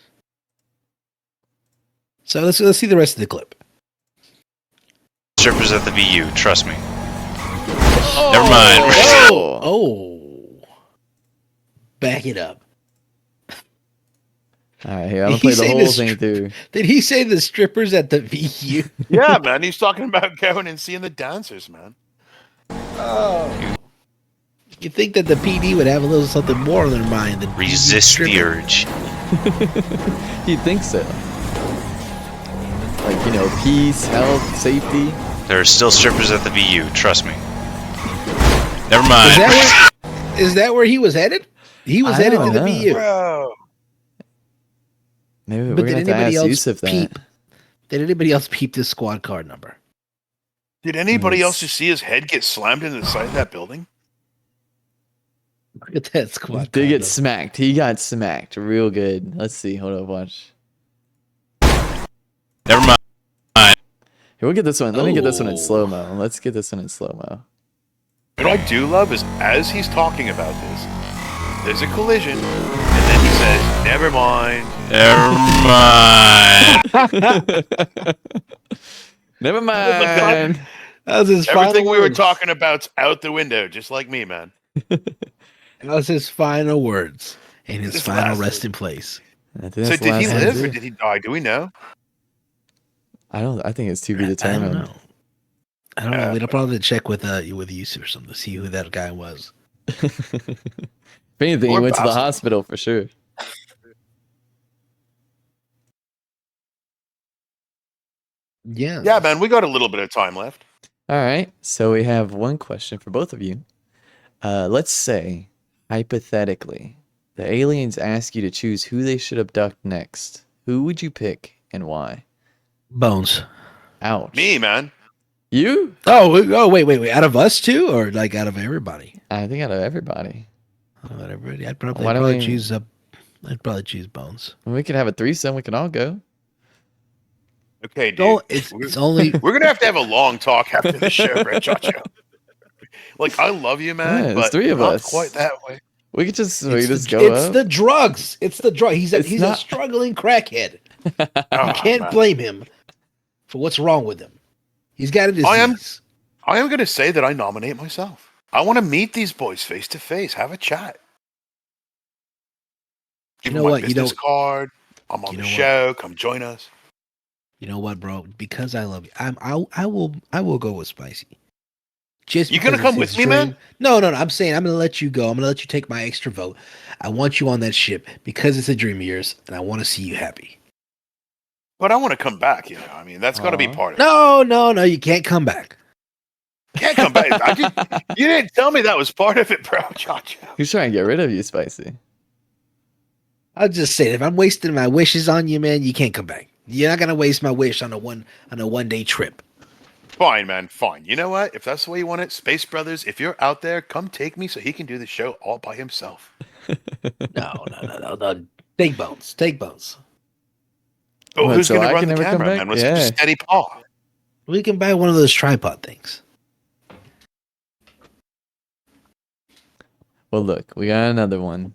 So let's see the rest of the clip. Strippers at the VU, trust me. Never mind. Oh. Back it up. All right, here, I'm going to play the whole thing through. Did he say the strippers at the VU? Yeah, man. He's talking about going and seeing the dancers, man. Oh. You think that the PD would have a little something more on their mind than Resist the urge. You'd think so. Peace, health, safety. There are still strippers at the VU, trust me. Never mind. Is that where he was headed? He was headed to the VU. Bro. Maybe we're going to have to ask Yusuf that. Did anybody else peep this squad car number? Did anybody else just see his head get slammed into the side of that building? Look at that squad Did car get smacked. He got smacked real good. Let's see. Hold up, watch. Never mind. Here, we'll get this one. Let me get this one in slow-mo. Let's get this one in slow-mo. What I do love is as he's talking about this, there's a collision, and then he says, "Never mind." Never mind. That was his Everything final we were words. talking about's out the window, just like me, man. That was his final words and his His final last rest in place. So did he live or did he die? Do we know? I think it's to be determined. I don't know. We'll probably check with Yusuf or something to see who that guy was. If anything, he went to the hospital for sure. Yeah. Yeah, man, we got a little bit of time left. All right. So we have one question for both of you. Let's say, hypothetically, the aliens ask you to choose who they should abduct next. Who would you pick and why? Bones. Ouch. Me, man. You? Oh, wait. Out of us two, or out of everybody? I think out of everybody. Out of everybody, I'd probably choose. I'd probably choose Bones. We could have a threesome. We can all go. Okay, dude. No, it's only. We're gonna have to have a long talk after the show, Red Chacho. Like, I love you, man, Yeah, but there's three of not us. quite that way. We could just go It's up. the drugs. It's the drug. He's a not- struggling crackhead. You Oh, can't man. blame him for what's wrong with him. He's got a disease. I am gonna say that I nominate myself. I want to meet these boys face to face, have a chat. Give You them know my what? You business don't- card. I'm on you the know what? show. Come join us. You know what, bro? Because I love you, I will go with Spicy. Just You gonna because come it's with his me, man? dream. No. I'm saying I'm gonna let you go. I'm gonna let you take my extra vote. I want you on that ship because it's a dream of yours, and I want to see you happy. But I want to come back, you know. I mean, that's got to be part of it. No, you can't come back. Can't come back. You didn't tell me that was part of it, bro. Cha-cha. Who's trying to get rid of you, Spicy? I'll just say, if I'm wasting my wishes on you, man, you can't come back. You're not gonna waste my wish on a 1 day trip. Fine, man. Fine. You know what? If that's the way you want it, Space Brothers, if you're out there, come take me so he can do the show all by himself. No. Take bones. Oh, What, who's so going to I run can the never come camera, back? man? With Yeah. such a steady paw. We can buy one of those tripod things. Well, look, we got another one.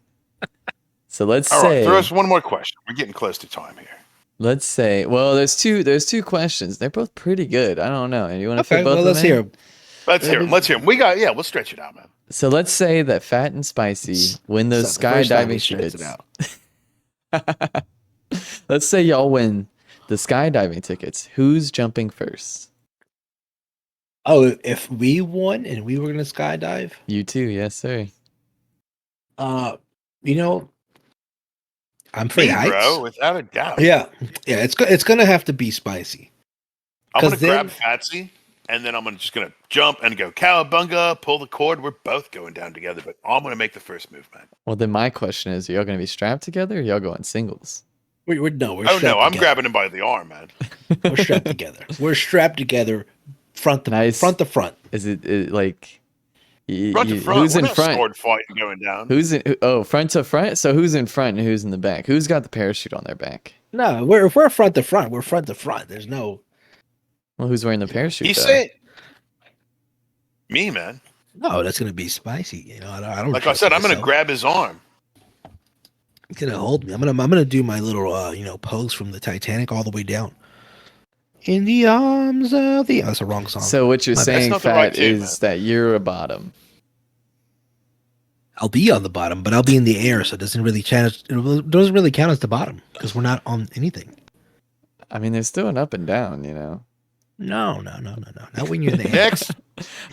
So let's All say. right, throw us one more question. We're getting close to time here. Let's say. Well, there's two questions. They're both pretty good. I don't know. You want to fit both of them? Let's hear them. Let's hear him. We'll stretch it out, man. So let's say that Phat and Spicy win those the first time we skydiving stretched it tickets. Let's say y'all win the skydiving tickets. Who's jumping first? Oh, if we won and we were gonna skydive, You too, yes, sir. you know, I'm afraid Me, heights. bro, without a doubt. Yeah. It's gonna have to be Spicy. I'm gonna 'Cause then- grab Fatsy, and then I'm just gonna jump and go cowabunga, pull the cord. We're both going down together, but I'm gonna make the first move, man. Well, then my question is: are y'all gonna be strapped together, or y'all going singles? We're Oh no, I'm grabbing him by the arm, man. We're strapped together. We're strapped together, front to front. Is it like? Front to front. Who's We're in not front? sword fighting going down. Who's in? Oh, front to front. So who's in front and who's in the back? Who's got the parachute on their back? No, if we're front to front, we're front to front. There's no. Well, who's wearing the parachute? He though? said, "Me, man." No, that's gonna be Spicy. You know, I don't. Like I trust said, I'm gonna myself. grab his arm. He's gonna hold me. I'm gonna do my little pose from the Titanic all the way down. In the arms of the. Oh, that's a wrong song. So what you're My bad. saying, not the right Phat, tune, is that you're a bottom. I'll be on the bottom, but I'll be in the air, so it doesn't really count. It doesn't really count as the bottom because we're not on anything. I mean, there's still an up and down, you know. No. Not when you're in the air.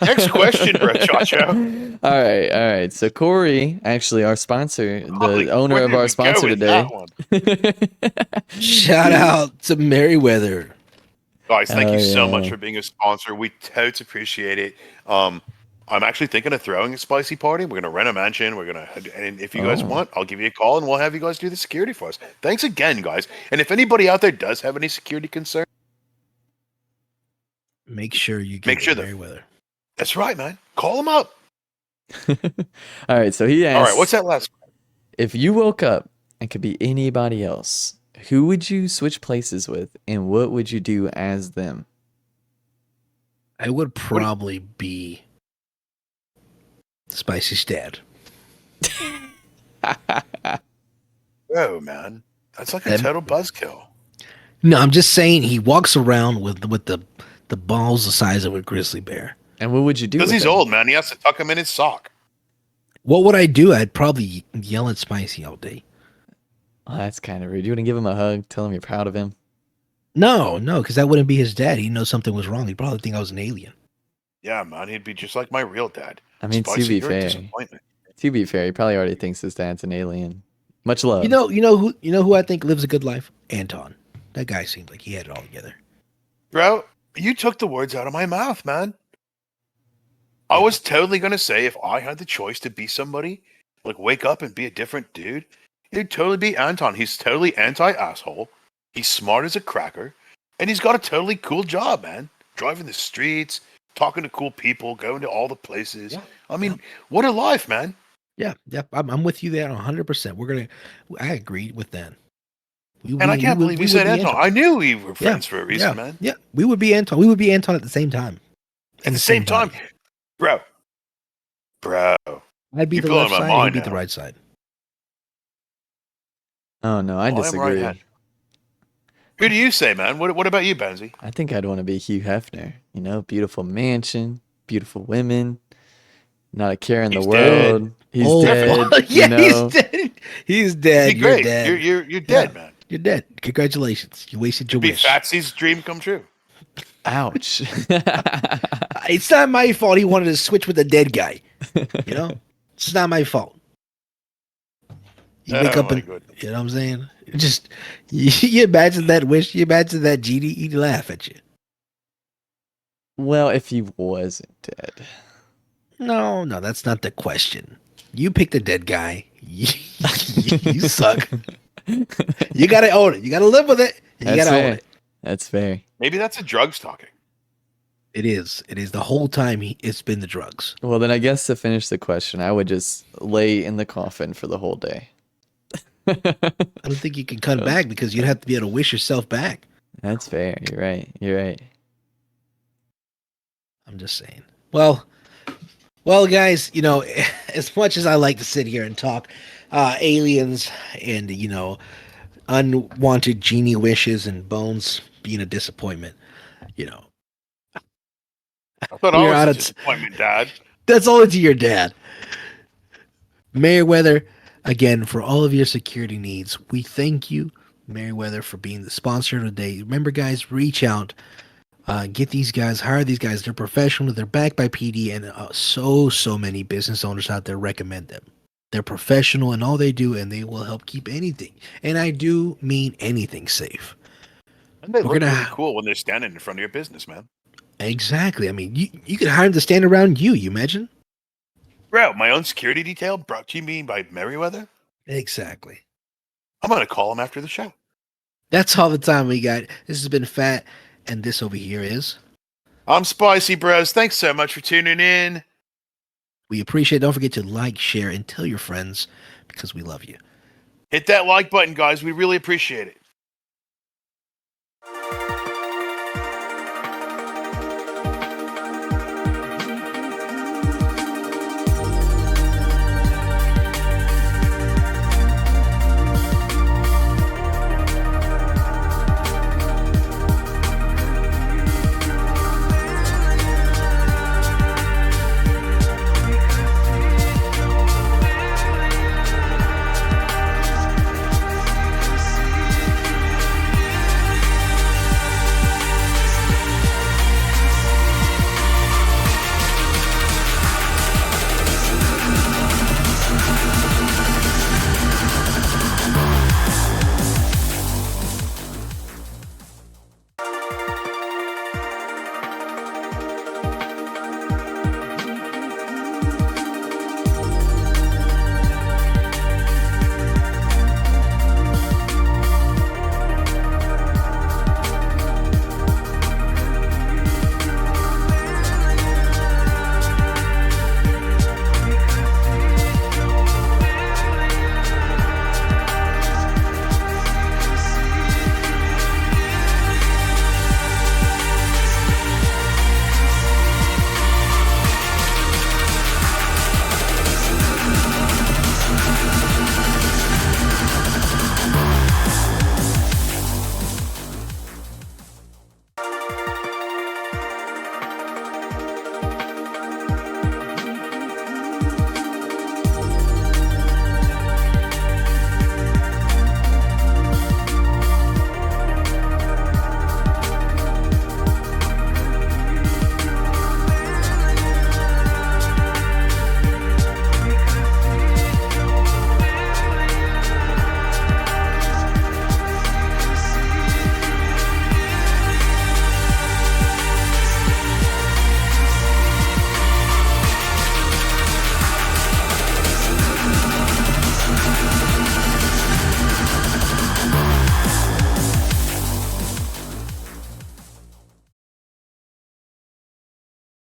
Next question, bro, Chacho. All right. So Corey, actually, our sponsor, the owner where of did our we sponsor go with today. that Shout out to Merryweather. Guys, thank you so yeah. much for being a sponsor. We totes appreciate it. I'm actually thinking of throwing a spicy party. We're gonna rent a mansion. And if you guys want, I'll give you a call and we'll have you guys do the security for us. Thanks again, guys. And if anybody out there does have any security concerns, Make sure you get Merryweather. That's right, man. Call them up. All right. So he asked. All right, what's that last? If you woke up and could be anybody else, who would you switch places with, and what would you do as them? I would probably be Spicy's dad. Oh man, that's like a total buzzkill. No, I'm just saying he walks around with the balls the size of a grizzly bear. And what would you do? Because with he's them? old, man. He has to tuck him in his sock. What would I do? I'd probably yell at Spicy all day. Oh, that's kind of rude. You wouldn't give him a hug, tell him you're proud of him? No, because that wouldn't be his dad. He'd know something was wrong. He'd probably think I was an alien. Yeah, man. He'd be just like my real dad. I mean, Spicy, to be you're a fair, disappointment. he probably already thinks his dad's an alien. Much love. You know who I think lives a good life? Anton. That guy seemed like he had it all together. Bro, you took the words out of my mouth, man. I was totally going to say if I had the choice to be somebody, like wake up and be a different dude, it'd totally be Anton. He's totally anti-asshole. He's smart as a cracker. And he's got a totally cool job, man. Driving the streets, talking to cool people, going to all the places. Yeah. I mean, what a life, man. Yeah. I'm with you there 100%. I agree with that. I can't believe you said Anton. I knew we were friends for a reason, man. Yeah, we would be Anton. We would be Anton at the same time. At the same time, bro. I'd be the left side. He'd be the right side. Oh no, I disagree. Who do you say, man? What about you, Benzie? I think I'd want to be Hugh Hefner. You know, beautiful mansion, beautiful women, not a care in the world. He's dead. Yeah, he's dead. He's dead. You're dead. You're dead, man. You're dead. Congratulations. You wasted your wish. Fatsy's dream come true. Ouch. It's not my fault he wanted to switch with a dead guy. You know? It's not my fault. You wake Oh up my and goodness. you know what I'm saying? Just you imagine that wish. You imagine that genie. He'd laugh at you. Well, if he wasn't dead. No, that's not the question. You picked a dead guy. You suck. You gotta own it. You gotta live with it. You That's gotta own fair. it. That's fair. Maybe that's a drugs talking. It is. It is the whole time. It's been the drugs. Well, then I guess to finish the question, I would just lay in the coffin for the whole day. I don't think you can come back because you'd have to be able to wish yourself back. That's fair. You're right. You're right. I'm just saying. Well, guys, as much as I like to sit here and talk aliens and, unwanted genie wishes and Bones being a disappointment, I thought we're I out was a of disappointment, Dad. that's all to your dad. Merryweather, again, for all of your security needs, we thank you, Merryweather, for being the sponsor today. Remember, guys, reach out. Get these guys, hire these guys. They're professional. They're backed by PD, and so many business owners out there recommend them. They're professional in all they do, and they will help keep anything, and I do mean anything, safe. And they We're look gonna really cool when they're standing in front of your business, man. Exactly. I mean, you could hire them to stand around you. You imagine? Bro, my own security detail brought to me by Merryweather. Exactly. I'm gonna call him after the show. That's all the time we got. This has been Phat, and this over here is. I'm Spicy Bros. Thanks so much for tuning in. We appreciate it. Don't forget to like, share, and tell your friends because we love you. Hit that like button, guys. We really appreciate it.